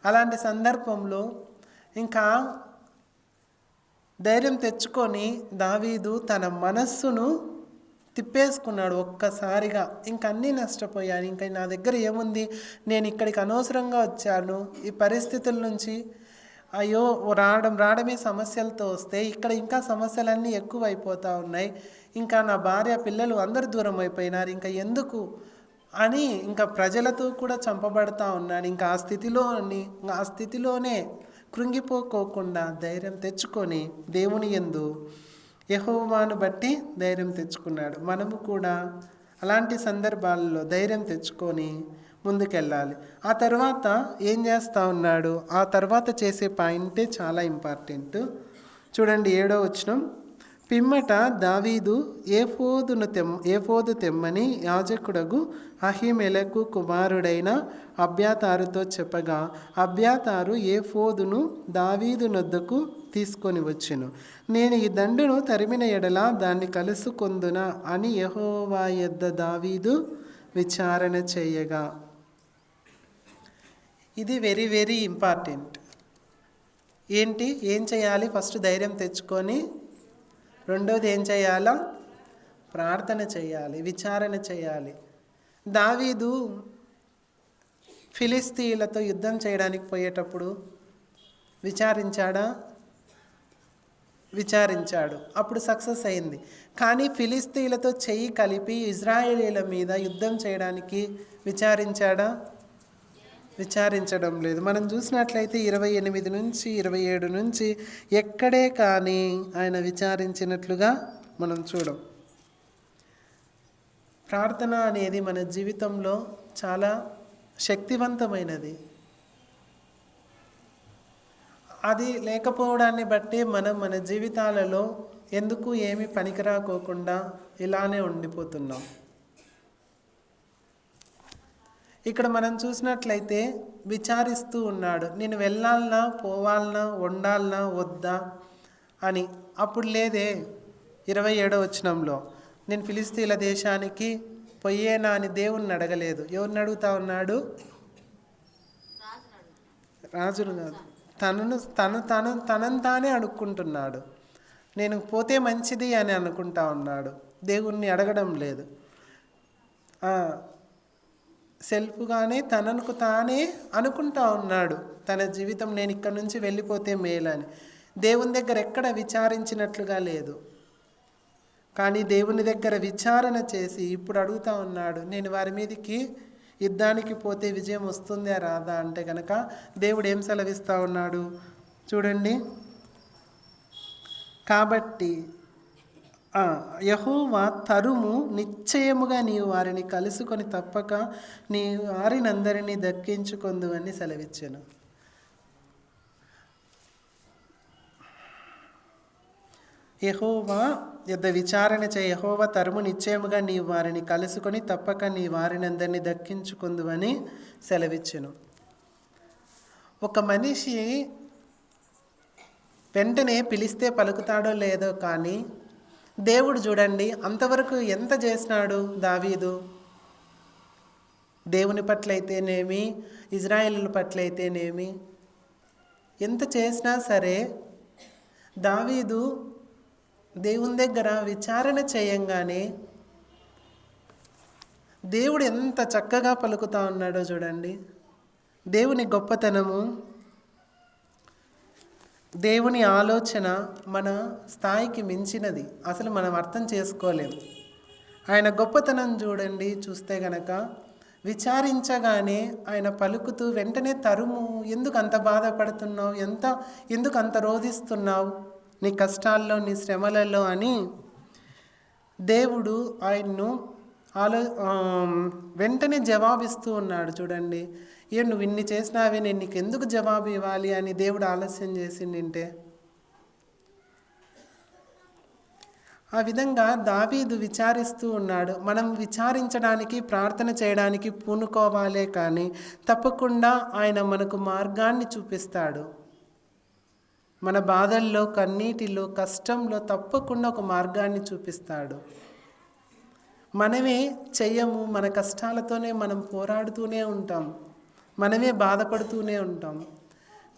అలాంటి సందర్భంలో ఇంకా ధైర్యం తెచ్చుకొని దావీదు తన మనస్సును తిప్పేసుకున్నాడు ఒక్కసారిగా. ఇంక అన్నీ నష్టపోయాను, ఇంకా నా దగ్గర ఏముంది, నేను ఇక్కడికి అనవసరంగా వచ్చాను, ఈ పరిస్థితుల నుంచి అయ్యో రావడమే సమస్యలతో వస్తే ఇక్కడ ఇంకా సమస్యలన్నీ ఎక్కువైపోతూ ఉన్నాయి. ఇంకా నా భార్య పిల్లలు అందరు దూరం అయిపోయినారు, ఇంకా ఎందుకు అని ఇంకా ప్రజలతో కూడా చంపబడతా ఉన్నాడు. ఇంకా ఆ స్థితిలోనే కృంగిపోకోకుండా ధైర్యం తెచ్చుకొని దేవుని యందు యెహోవాను బట్టి ధైర్యం తెచ్చుకున్నాడు. మనము కూడా అలాంటి సందర్భాల్లో ధైర్యం తెచ్చుకొని ముందుకెళ్ళాలి. ఆ తర్వాత ఏం చేస్తూ ఉన్నాడు, ఆ తర్వాత చేసే పాయింటే చాలా ఇంపార్టెంట్. చూడండి 7వ వచనం. పిమ్మట దావీదు ఏఫోదు తెమ్మని యాజకుడగు అహీమెలెకు కుమారుడైన అబ్యాతారుతో చెప్పగా అబ్యాతారు ఏఫోదును దావీదు నొద్దకు తీసుకొని వచ్చెను. నేను ఈ దండును తరిమిన ఎడల దాన్ని కలుసుకొందునా అని యెహోవా యొద్ద దావీదు విచారణ చేయగా. ఇది వెరీ వెరీ ఇంపార్టెంట్. ఏం చేయాలి? ఫస్ట్ ధైర్యం తెచ్చుకొని, రెండోది ఏం చేయాలా? ప్రార్థన చేయాలి, విచారణ చేయాలి. దావీదు ఫిలిస్తీయులతో యుద్ధం చేయడానికి పోయేటప్పుడు విచారించాడు, అప్పుడు సక్సెస్ అయింది. కానీ ఫిలిస్తీయులతో చెయ్యి కలిపి ఇజ్రాయేలీల మీద యుద్ధం చేయడానికి విచారించడం లేదు. మనం చూసినట్లయితే 28 నుంచి 27 నుంచి ఎక్కడే కానీ ఆయన విచారించినట్లుగా మనం చూడం. ప్రార్థన అనేది మన జీవితంలో చాలా శక్తివంతమైనది. అది లేకపోవడాన్ని బట్టి మనం మన జీవితాలలో ఎందుకు ఏమీ పనికిరాకోకుండా ఇలానే ఉండిపోతున్నాం. ఇక్కడ మనం చూసినట్లయితే విచారిస్తూ ఉన్నాడు, నేను వెళ్ళాలనా, పోవాలనా, ఉండాలనా, వద్దా అని. అప్పుడు లేదే 27వ వచనంలో నేను ఫిలిస్తీన్ల దేశానికి పోయేనా అని దేవుణ్ణి అడగలేదు. ఎవరిని అడుగుతా ఉన్నాడు? రాజును కాదు, తనను తానే అడుక్కుంటున్నాడు. నేను పోతే మంచిది అని అనుకుంటా ఉన్నాడు, దేవుణ్ణి అడగడం లేదు. సెల్ఫ్గానే తనకు తానే అనుకుంటా ఉన్నాడు తన జీవితం, నేను ఇక్కడి నుంచి వెళ్ళిపోతే మేలని. దేవుని దగ్గర ఎక్కడ విచారించినట్లుగా లేదు. కానీ దేవుని దగ్గర విచారణ చేసి ఇప్పుడు అడుగుతా ఉన్నాడు, నేను వారి మీదకి యుద్ధానికి పోతే విజయం వస్తుందా రాదా అంటే కనుక దేవుడు ఏం సెలవిస్తూ ఉన్నాడు చూడండి. కాబట్టి యెహోవా తరుము, నిశ్చయముగా నీవు వారిని కలుసుకొని తప్పక నీ వారినందరినీ దక్కించుకొందు అని సెలవిచ్చాను. యెహోవా యొద్ద విచారణ చేయ, యెహోవా తరుము, నిశ్చయముగా నీవు వారిని కలుసుకొని తప్పక నీ వారినందరినీ దక్కించుకొందు అని సెలవిచ్చాను. ఒక మనిషి వెంటనే పిలిస్తే పలుకుతాడో లేదో, కానీ దేవుడు చూడండి అంతవరకు ఎంత చేసినాడు దావీదు. దేవుని పట్ల అయితేనేమి, ఇజ్రాయేలుల పట్ల అయితేనేమి ఎంత చేసినా సరే దావీదు దేవుని దగ్గర విచారణ చేయంగానే దేవుడు ఎంత చక్కగా పలుకుతా ఉన్నాడో చూడండి. దేవుని గొప్పతనము, దేవుని ఆలోచన మన స్థాయికి మించినది, అసలు మనం అర్థం చేసుకోలేము. ఆయన గొప్పతనం చూడండి. చూస్తే గనక విచారించగానే ఆయన పలుకుతూ వెంటనే తరుము, ఎందుకు అంత బాధపడుతున్నావు, ఎందుకు అంత రోధిస్తున్నావు నీ కష్టాల్లో, నీ శ్రమలలో అని దేవుడు ఆయన్ను వెంటనే జవాబిస్తూ ఉన్నాడు. చూడండి, నువ్వు ఇన్ని చేసినావే, నేను నీకు ఎందుకు జవాబు ఇవ్వాలి అని దేవుడు ఆలస్యం చేసిండింటే. ఆ విధంగా దావీదు విచారిస్తూ ఉన్నాడు. మనం విచారించడానికి, ప్రార్థన చేయడానికి పూనుకోవాలే కానీ తప్పకుండా ఆయన మనకు మార్గాన్ని చూపిస్తాడు. మన బాధల్లో, కన్నీటిలో, కష్టంలో తప్పకుండా ఒక మార్గాన్ని చూపిస్తాడు. మనమే చెయ్యము, మన కష్టాలతోనే మనం పోరాడుతూనే ఉంటాం, మనమే బాధపడుతూనే ఉంటాం.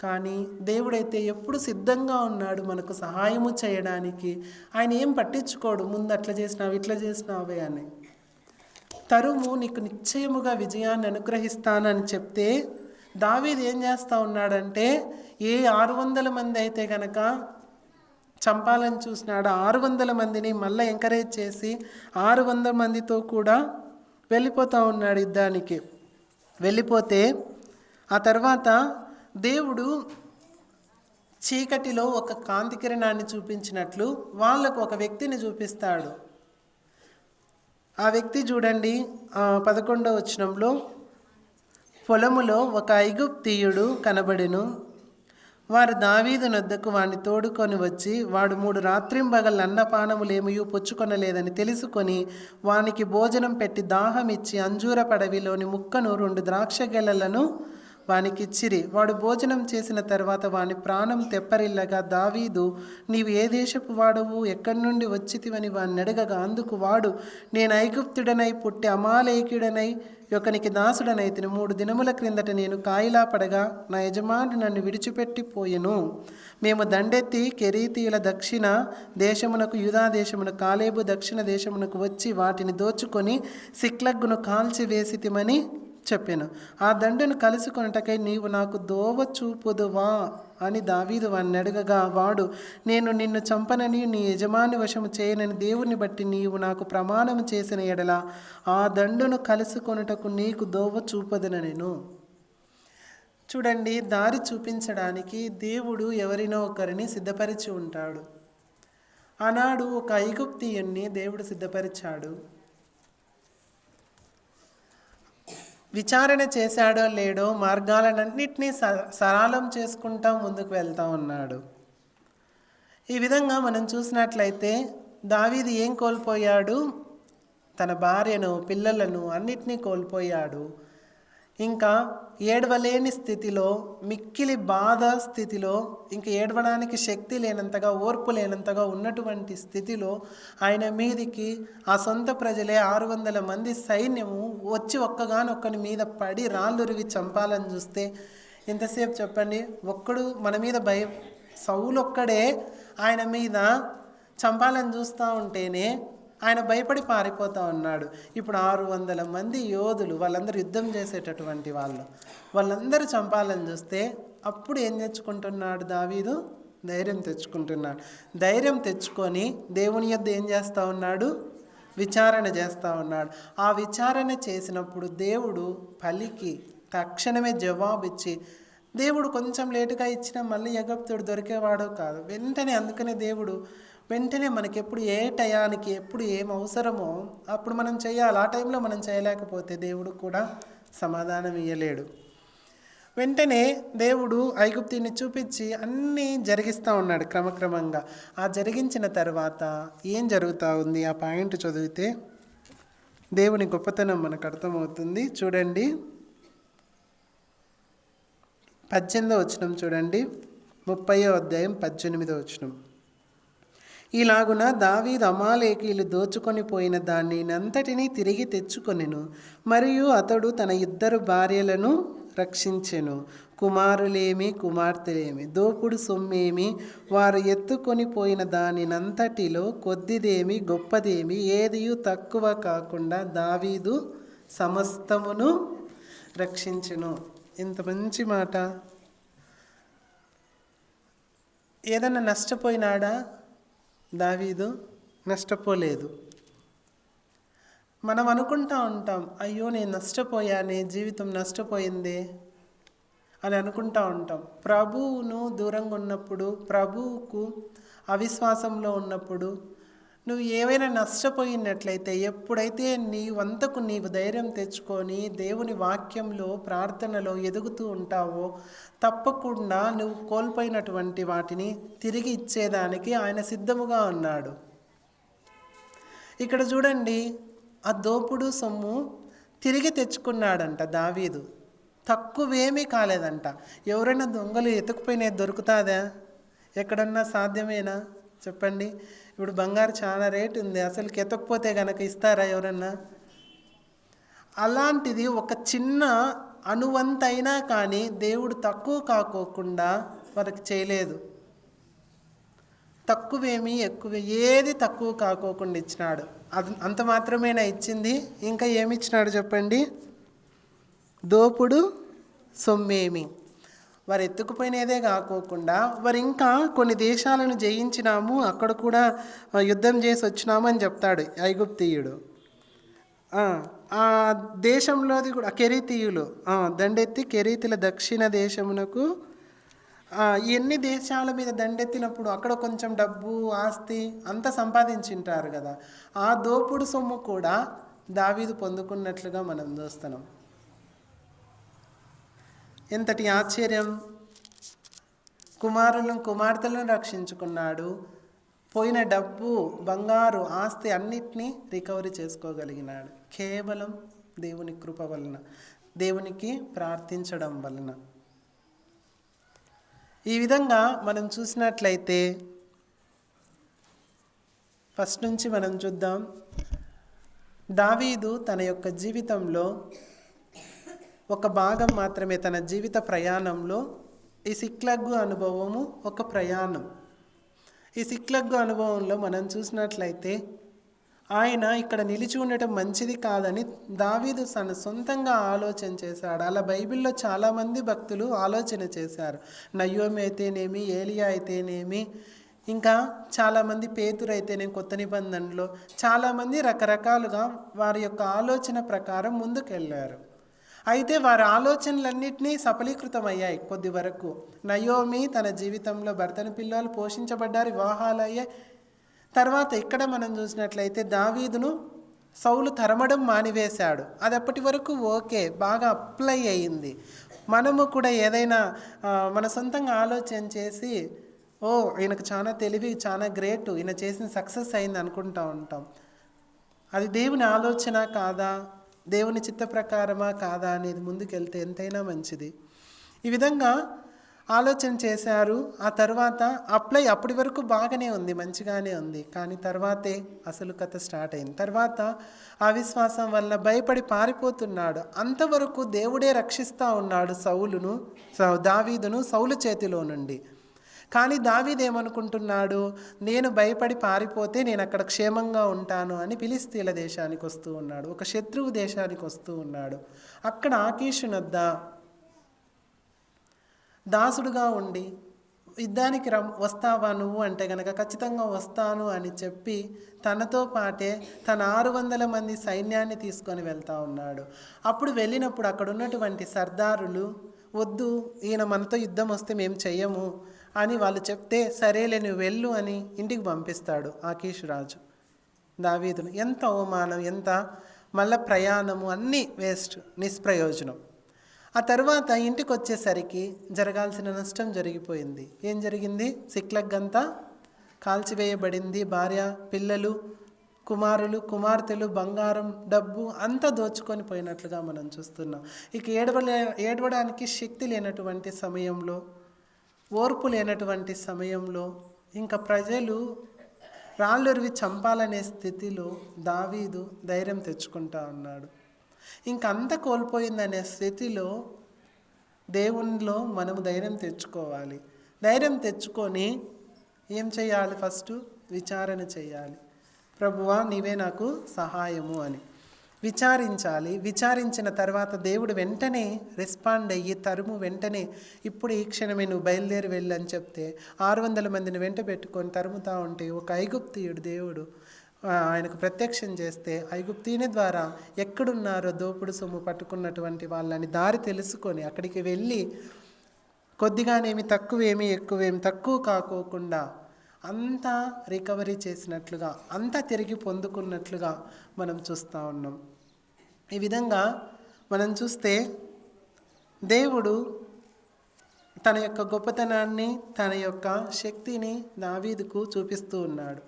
కానీ దేవుడైతే ఎప్పుడు సిద్ధంగా ఉన్నాడు మనకు సహాయము చేయడానికి. ఆయన ఏం పట్టించుకోడు, ముందు అట్లా చేసినావు, ఇట్లా చేసినావే అని. తరుము, నీకు నిశ్చయముగా విజయాన్ని అనుగ్రహిస్తానని చెప్తే దావీదు ఏం చేస్తూ ఉన్నాడంటే, ఏ 600 మంది అయితే కనుక చంపాలని చూసినాడు, 600 మందిని మళ్ళీ ఎంకరేజ్ చేసి 600 మందితో కూడా వెళ్ళిపోతూ ఉన్నాడు యుద్ధానికి. వెళ్ళిపోతే ఆ తర్వాత దేవుడు చీకటిలో ఒక కాంతి కిరణాన్ని చూపించినట్లు వాళ్ళకు ఒక వ్యక్తిని చూపిస్తాడు. ఆ వ్యక్తి చూడండి 11వ వచనంలో, పొలములో ఒక ఐగుప్తీయుడు కనబడెను. వారు దావీదు నొద్దకు వాడిని తోడుకొని వచ్చి, వాడు 3 రాత్రింబగళ్ళు అన్నపానములేమియూ పుచ్చుకొనలేదని తెలుసుకొని వానికి భోజనం పెట్టి దాహం ఇచ్చి అంజూర పడవిలోని ముక్కను 2 ద్రాక్ష గెలలను వానికిచ్చిరి. వాడు భోజనం చేసిన తర్వాత వాని ప్రాణం తెప్పరిల్లగా, దావీదు, నీవు ఏ దేశపు వాడవు, ఎక్కడి నుండి వచ్చితివని వాడిని అడగగా, అందుకు వాడు, నేను ఐగుప్తుడనై పుట్టి అమాలేకుడనై యొక్కనికి దాసుడనైతిని. 3 దినముల క్రిందట నేను కాయిలా పడగా నా యజమానుడు నన్ను విడిచిపెట్టిపోయెను. మేము దండెత్తి కెరీతీయుల దక్షిణ దేశమునకు, యూదా దేశమున కాలేబు దక్షిణ దేశమునకు వచ్చి వాటిని దోచుకొని సిక్లగ్గును కాల్చి వేసితిమని చెప్పాను. ఆ దండును కలుసుకొనుటకై నీవు నాకు దోవ చూపుదువా అని దావీదు వాడిని అడగగా, వాడు, నేను నిన్ను చంపనని నీ యజమాని వశము చేయనని దేవుని బట్టి నీవు నాకు ప్రమాణం చేసిన ఎడల ఆ దండును కలుసుకొనుటకు నీకు దోవ చూపదనెను. చూడండి, దారి చూపించడానికి దేవుడు ఎవరినో ఒకరిని సిద్ధపరిచి ఉంటాడు. ఆనాడు ఒక ఐగుప్తీయుణ్ణి దేవుడు సిద్ధపరిచాడు. విచారణ చేశాడో లేడో మార్గాలన్నింటినీ సరళం చేసుకుంటా ముందుకు వెళ్తూ ఉన్నాడు. ఈ విధంగా మనం చూసినట్లయితే దావీదు ఏం కోల్పోయాడు? తన భార్యను, పిల్లలను అన్నిటినీ కోల్పోయాడు. ఇంకా ఏడవలేని స్థితిలో, మిక్కిలి బాధ స్థితిలో, ఇంక ఏడవడానికి శక్తి లేనంతగా, ఓర్పు లేనంతగా ఉన్నటువంటి స్థితిలో ఆయన మీదికి ఆ సొంత ప్రజలే 600 మంది సైన్యము వచ్చి ఒక్కగానొక్కని మీద పడి రాళ్ళురివి చంపాలని చూస్తే ఎంతసేపు చెప్పండి? ఒక్కడు మన మీద సౌలు ఒక్కడే ఆయన మీద చంపాలని చూస్తూ ఉంటేనే ఆయన భయపడి పారిపోతూ ఉన్నాడు. ఇప్పుడు 600 మంది యోధులు, వాళ్ళందరూ యుద్ధం చేసేటటువంటి వాళ్ళందరూ చంపాలని చూస్తే అప్పుడు ఏం తెచ్చుకుంటున్నాడు దావీదు? ధైర్యం తెచ్చుకుంటున్నాడు. ధైర్యం తెచ్చుకొని దేవుని యొద్ద ఏం చేస్తూ ఉన్నాడు? విచారణ చేస్తూ ఉన్నాడు. ఆ విచారణ చేసినప్పుడు దేవుడు పలికి తక్షణమే జవాబిచ్చి, దేవుడు కొంచెం లేటుగా ఇచ్చినా మళ్ళీ ఐగుప్తుడు దొరికేవాడు కాదు. అందుకనే దేవుడు వెంటనే మనకి ఎప్పుడు ఏ టయానికి ఎప్పుడు ఏం అవసరమో అప్పుడు మనం చేయాలి. ఆ టైంలో మనం చేయలేకపోతే దేవుడు కూడా సమాధానం ఇవ్వలేడు. వెంటనే దేవుడు ఐగుప్తుని చూపించి అన్నీ జరిగిస్తూ ఉన్నాడు క్రమక్రమంగా. ఆ జరిగించిన తర్వాత ఏం జరుగుతూ ఉంది? ఆ పాయింట్ చదివితే దేవుని గొప్పతనం మనకు అర్థమవుతుంది. చూడండి, 18వ వచనం చూడండి, 30వ అధ్యాయం 18వ వచనం. ఇలాగున దావీదు అమాలేకీయులు దోచుకొని పోయిన దాన్ని అంతటినీ తిరిగి తెచ్చుకొనెను. మరియు అతడు తన 2 భార్యలను రక్షించెను. కుమారులేమి కుమార్తెలేమి, దోపుడు సొమ్మేమి, వారు ఎత్తుకొని పోయిన దానినంతటిలో కొద్దిదేమి గొప్పదేమి ఏదియూ తక్కువ కాకుండా దావీదు సమస్తమును రక్షించెను. ఇంత మంచి మాట. ఏదన్నా నష్టపోయినాడా దావీదు? నష్టపోలేదు. మనం అనుకుంటా ఉంటాం, అయ్యో నేను నష్టపోయానే, జీవితం నష్టపోయిందే అని అనుకుంటా ఉంటాం. ప్రభువును దూరంగా ఉన్నప్పుడు, ప్రభువుకు అవిశ్వాసంలో ఉన్నప్పుడు నువ్వు ఏవైనా నష్టపోయినట్లయితే, ఎప్పుడైతే నీవంతకు నీవు ధైర్యం తెచ్చుకొని దేవుని వాక్యంలో, ప్రార్థనలో ఎదుగుతూ ఉంటావో తప్పకుండా నువ్వు కోల్పోయినటువంటి వాటిని తిరిగి ఇచ్చేదానికి ఆయన సిద్ధముగా ఉన్నాడు. ఇక్కడ చూడండి, ఆ దోపుడు సొమ్ము తిరిగి తెచ్చుకున్నాడంట దావీదు. తక్కువేమీ కాలేదంట. ఎవరైనా దొంగలు ఎత్తుకుపోయినది దొరుకుతుందా? ఎక్కడన్నా సాధ్యమేనా చెప్పండి? ఇప్పుడు బంగారు చాలా రేటు ఉంది, అసలుకి ఎత్తకపోతే కనుక ఇస్తారా ఎవరన్నా? అలాంటిది ఒక చిన్న అనువంతైనా కానీ దేవుడు తక్కువ కాకోకుండా వారికి చేయలేదు. తక్కువేమి ఎక్కువ ఏది తక్కువ కాకోకుండా ఇచ్చినాడు. అంత మాత్రమేనా ఇచ్చింది? ఇంకా ఏమి ఇచ్చినాడు చెప్పండి? దోపుడు సొమ్మేమి. వారు ఎత్తుకుపోయినదే కాకోకుండా వారు ఇంకా కొన్ని దేశాలను జయించినాము, అక్కడ కూడా యుద్ధం చేసి వచ్చినాము అని చెప్తాడు ఐగుప్తీయుడు. ఆ దేశంలోది కూడా కెరీతీయులు దండెత్తి కెరీతుల దక్షిణ దేశమునకు ఎన్ని దేశాల మీద దండెత్తినప్పుడు అక్కడ కొంచెం డబ్బు ఆస్తి అంతా సంపాదించింటారు కదా, ఆ దోపుడు సొమ్ము కూడా దావీదు పొందుకున్నట్లుగా మనం చూస్తున్నాం. ఎంతటి ఆశ్చర్యం! కుమార్తెలను రక్షించుకున్నాడు, పోయిన డబ్బు బంగారు ఆస్తి అన్నిటినీ రికవరీ చేసుకోగలిగినాడు కేవలం దేవుని కృప వలన, దేవునికి ప్రార్థించడం వలన. ఈ విధంగా మనం చూసినట్లయితే ఫస్ట్ నుంచి మనం చూద్దాం. దావీదు తన యొక్క జీవితంలో ఒక భాగం మాత్రమే, తన జీవిత ప్రయాణంలో ఈ సిక్లగ్గు అనుభవము ఒక ప్రయాణం. ఈ సిక్లగ్గు అనుభవంలో మనం చూసినట్లయితే ఆయన ఇక్కడ నిలిచి ఉండటం మంచిది కాదని దావీదు తన సొంతంగా ఆలోచన చేశాడు. అలా బైబిల్లో చాలామంది భక్తులు ఆలోచన చేశారు. నయోమి అయితేనేమి, ఏలియా అయితేనేమి, ఇంకా చాలామంది, పేతురు అయితేనేమి కొత్త నిబంధనలో చాలామంది రకరకాలుగా వారి యొక్క ఆలోచన ప్రకారం ముందుకెళ్ళారు. అయితే వారి ఆలోచనలన్నింటినీ సఫలీకృతమయ్యాయి కొద్ది వరకు. నయోమి తన జీవితంలో భర్తను పిల్లలు పోషించబడ్డారు, వివాహాలు అయ్యాయి. తర్వాత ఇక్కడ మనం చూసినట్లయితే దావీదును సౌలు తరమడం మానివేశాడు. అది అప్పటి వరకు ఓకే, బాగా అప్లై అయ్యింది. మనము కూడా ఏదైనా మన సొంతంగా ఆలోచన చేసి ఈయనకు చాలా తెలివి, చాలా గ్రేట్, ఈయన చేసిన సక్సెస్ అయింది అనుకుంటూ ఉంటాం. అది దేవుని ఆలోచన కాదా, దేవుని చిత్త ప్రకారమా కాదా అనేది ముందుకెళ్తే ఎంతైనా మంచిది. ఈ విధంగా ఆలోచన చేశారు. ఆ తర్వాత అప్పటి వరకు బాగానే ఉంది, మంచిగానే ఉంది. కానీ తర్వాతే అసలు కథ స్టార్ట్ అయింది. తర్వాత అవిశ్వాసం వల్ల భయపడి పారిపోతున్నాడు. అంతవరకు దేవుడే రక్షిస్తూ ఉన్నాడు దావీదును సౌలు చేతిలో నుండి. కానీ దావీదు ఏమనుకుంటున్నాడు, నేను భయపడి పారిపోతే నేను అక్కడ క్షేమంగా ఉంటాను అని ఫిలిష్తీయుల దేశానికి వస్తూ ఉన్నాడు, ఒక శత్రువు దేశానికి వస్తూ ఉన్నాడు. అక్కడ ఆకీషు వద్ద దాసుడుగా ఉండి యుద్ధానికి వస్తావా నువ్వు అంటే గనక ఖచ్చితంగా వస్తాను అని చెప్పి తనతో పాటే తన 600 మంది సైన్యాన్ని తీసుకొని వెళ్తూ ఉన్నాడు. అప్పుడు వెళ్ళినప్పుడు అక్కడ ఉన్నటువంటి సర్దారులు, వద్దు ఈయన మనతో యుద్ధం వస్తే మేము చెయ్యము అని వాళ్ళు చెప్తే, సరేలే నువ్వు వెళ్ళు అని ఇంటికి పంపిస్తాడు ఆకీషు రాజు దావీదును. ఎంత అవమానం, ఎంత మళ్ళా ప్రయాణము, అన్నీ వేస్ట్, నిష్ప్రయోజనం. ఆ తర్వాత ఇంటికి వచ్చేసరికి జరగాల్సిన నష్టం జరిగిపోయింది. ఏం జరిగింది? సిక్లగ్ అంతా కాల్చివేయబడింది. భార్య, పిల్లలు, కుమారులు, కుమార్తెలు, బంగారం, డబ్బు అంతా దోచుకొని పోయినట్లుగా మనం చూస్తున్నాం. ఇక ఏడవడానికి శక్తి లేనటువంటి సమయంలో, ఓర్పు లేనటువంటి సమయంలో, ఇంకా ప్రజలు రాళ్ళురివి చంపాలనే స్థితిలో దావీదు ధైర్యం తెచ్చుకుంటా ఉన్నాడు. ఇంకంత కోల్పోయిందనే స్థితిలో దేవునిలో మనము ధైర్యం తెచ్చుకోవాలి. ధైర్యం తెచ్చుకొని ఏం చేయాలి? ఫస్ట్ విచారణ చేయాలి. ప్రభువా నీవే నాకు సహాయము అని విచారించాలి. విచారించిన తర్వాత దేవుడు వెంటనే రెస్పాండ్ అయ్యి వెంటనే ఇప్పుడు ఈ క్షణమే నువ్వు బయలుదేరి వెళ్ళని చెప్తే 600 మందిని వెంట పెట్టుకొని తరుముతా ఉంటే ఒక ఐగుప్తీయుడు దేవుడు ఆయనకు ప్రత్యక్షం చేస్తే ఐగుప్తీయుని ద్వారా ఎక్కడున్నారో దోపుడు సొమ్ము పట్టుకున్నటువంటి వాళ్ళని దారి తెలుసుకొని అక్కడికి వెళ్ళి కొద్దిగానేమి తక్కువేమి ఎక్కువేమి తక్కువ కాకోకుండా అంతా రికవరీ చేసినట్లుగా, అంతా తిరిగి పొందుకున్నట్లుగా మనం చూస్తూ ఉన్నాం. ఈ విధంగా మనం చూస్తే దేవుడు తన యొక్క గొప్పతనాన్ని, తన యొక్క శక్తిని దావీదుకు చూపిస్తూ ఉన్నాడు.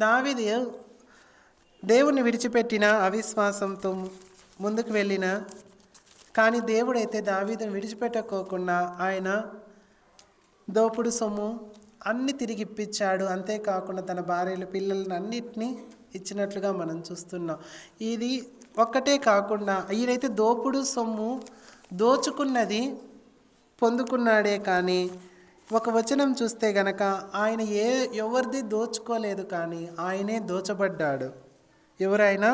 దావీదు దేవుని విడిచిపెట్టిన అవిశ్వాసంతో ముందుకు వెళ్ళిన, కానీ దేవుడైతే దావీదుని విడిచిపెట్టుకోకుండా ఆయన దోపుడు సొమ్ము అన్ని తిరిగి ఇప్పించాడు. అంతేకాకుండా తన భార్యలు, పిల్లలను అన్నిటినీ ఇచ్చినట్లుగా మనం చూస్తున్నాం. ఇది ఒక్కటే కాకుండా ఈయనైతే దోపుడు సొమ్ము దోచుకున్నది పొందుకున్నాడే, కానీ ఒక వచనం చూస్తే గనక ఆయన ఎవరిది దోచుకోలేదు, కానీ ఆయనే దోచబడ్డాడు. ఎవరైనా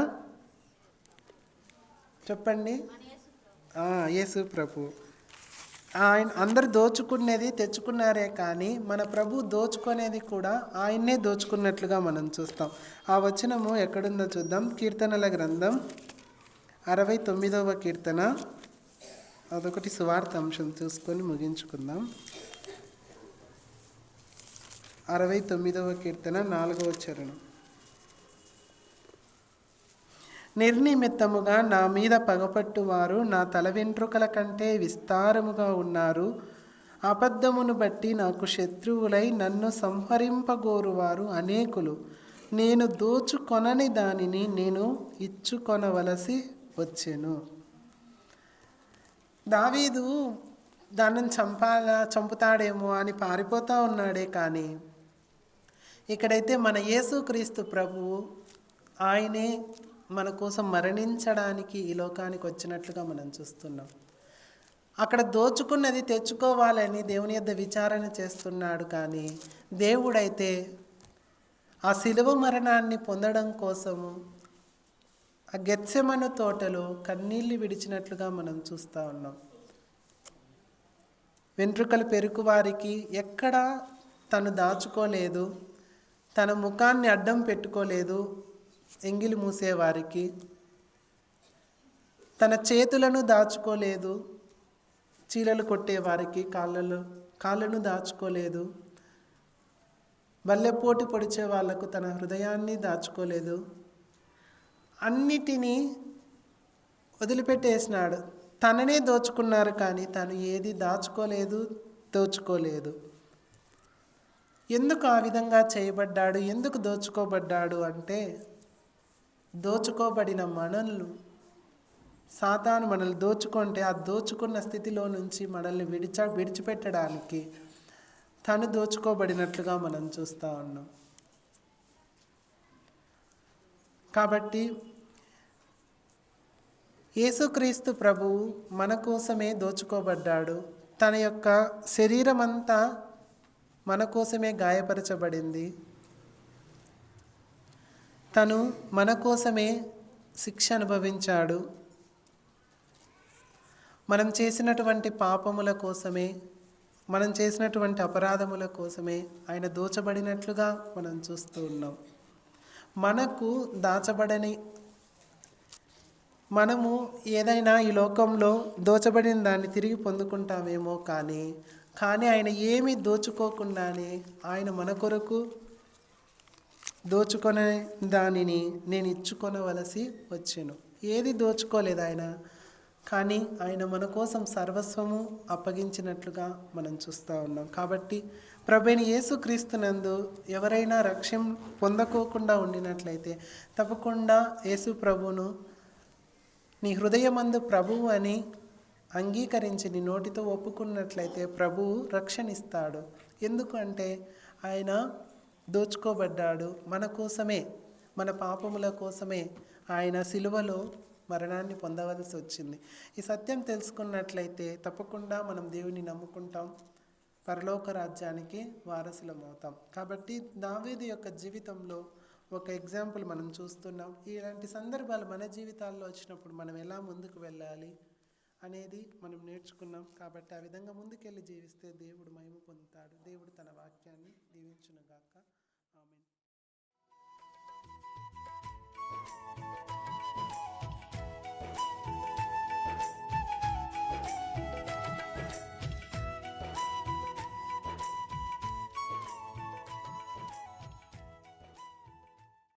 చెప్పండి? యేసు ప్రభు. ఆయన అందరు దోచుకునేది తెచ్చుకున్నారే కానీ మన ప్రభు దోచుకునేది కూడా ఆయన్నే దోచుకున్నట్లుగా మనం చూస్తాం. ఆ వచనము ఎక్కడుందో చూద్దాం. కీర్తనల గ్రంథం 69వ కీర్తన, అదొకటి సువార్త అంశం చూసుకొని ముగించుకుందాం. 69వ కీర్తన 4వ చరణం. నిర్నిమిత్తముగా నా మీద పగపట్టువారు నా తల వెంట్రుకల కంటే విస్తారముగా ఉన్నారు. అబద్ధమును బట్టి నాకు శత్రువులై నన్ను సంహరింపగోరువారు అనేకులు. నేను దోచుకొనని దానిని నేను ఇచ్చుకొనవలసి వచ్చెను. దావీదు దానిని చంపుతాడేమో అని పారిపోతూ ఉన్నాడే కానీ ఇక్కడైతే మన యేసుక్రీస్తు ప్రభువు ఆయనే మన కోసం మరణించడానికి ఈ లోకానికి వచ్చినట్లుగా మనం చూస్తున్నాం. అక్కడ దోచుకున్నది తెచ్చుకోవాలని దేవుని యొద్ద విచారణ చేస్తున్నాడు కానీ దేవుడైతే ఆ శిలువ మరణాన్ని పొందడం కోసము ఆ గెత్సెమను తోటలో కన్నీళ్లు విడిచినట్లుగా మనం చూస్తూ ఉన్నాం. వెంట్రుకలు పెరుకు వారికి ఎక్కడ తను దాచుకోలేదు, తన ముఖాన్ని అడ్డం పెట్టుకోలేదు. ఎంగిలి మూసేవారికి తన చేతులను దాచుకోలేదు, చీలలు కొట్టేవారికి కాళ్ళను దాచుకోలేదు, బల్లెపోటు పొడిచే వాళ్లకు తన హృదయాన్ని దాచుకోలేదు. అన్నిటినీ వదిలిపెట్టేసినాడు. తననే దోచుకున్నారు కానీ తను ఏది దాచుకోలేదు, దోచుకోలేదు. ఎందుకు ఆ విధంగా చేయబడ్డాడు, ఎందుకు దోచుకోబడ్డాడు అంటే దోచుకోబడిన మనల్ని సాతాను మనల్ని దోచుకుంటే ఆ దోచుకున్న స్థితిలో నుంచి మనల్ని విడిచిపెట్టడానికి తను దోచుకోబడినట్లుగా మనం చూస్తూ ఉన్నాం. కాబట్టి యేసుక్రీస్తు ప్రభువు మన కోసమే దోచుకోబడ్డాడు. తన యొక్క శరీరం అంతా మన కోసమే గాయపరచబడింది. తను మన కోసమే శిక్ష అనుభవించాడు. మనం చేసినటువంటి పాపముల కోసమే, మనం చేసినటువంటి అపరాధముల కోసమే ఆయన దోచబడినట్లుగా మనం చూస్తూ ఉన్నాం. మనకు దాచబడని మనము ఏదైనా ఈ లోకంలో దోచబడిన దాన్ని తిరిగి పొందుకుంటామేమో కానీ ఆయన ఏమీ దోచుకోకుండానే ఆయన మన కొరకు దోచుకొనే దానిని నేను ఇచ్చుకొనవలసి వచ్చెను. ఏది దోచుకోలేదు ఆయన, కానీ ఆయన మన కోసం సర్వస్వము అప్పగించినట్లుగా మనం చూస్తూ ఉన్నాం. కాబట్టి ప్రభువైన యేసుక్రీస్తునందు ఎవరైనా రక్షణ పొందకోకుండా ఉండినట్లయితే తప్పకుండా యేసు ప్రభువును నీ హృదయమందు ప్రభువు అని అంగీకరించి నీ నోటితో ఒప్పుకున్నట్లయితే ప్రభువు రక్షణ ఇస్తాడు. ఎందుకు అంటే ఆయన దోచుకోబడ్డాడు మన కోసమే, మన పాపముల కోసమే ఆయన సిలువలో మరణాన్ని పొందవలసి వచ్చింది. ఈ సత్యం తెలుసుకున్నట్లయితే తప్పకుండా మనం దేవుని నమ్ముకుంటాం, పరలోక రాజ్యానికి వారసులమవుతాం. కాబట్టి దావీదు యొక్క జీవితంలో ఒక ఎగ్జాంపుల్ మనం చూస్తున్నాం. ఇలాంటి సందర్భాలు మన జీవితాల్లో వచ్చినప్పుడు మనం ఎలా ముందుకు వెళ్ళాలి అనేది మనం నేర్చుకున్నాం. కాబట్టి ఆ విధంగా ముందుకెళ్ళి జీవిస్తే దేవుడు మహిమ పొందుతాడు. దేవుడు తన వాక్యాన్ని దీవించునుగాక. ఆమేన్.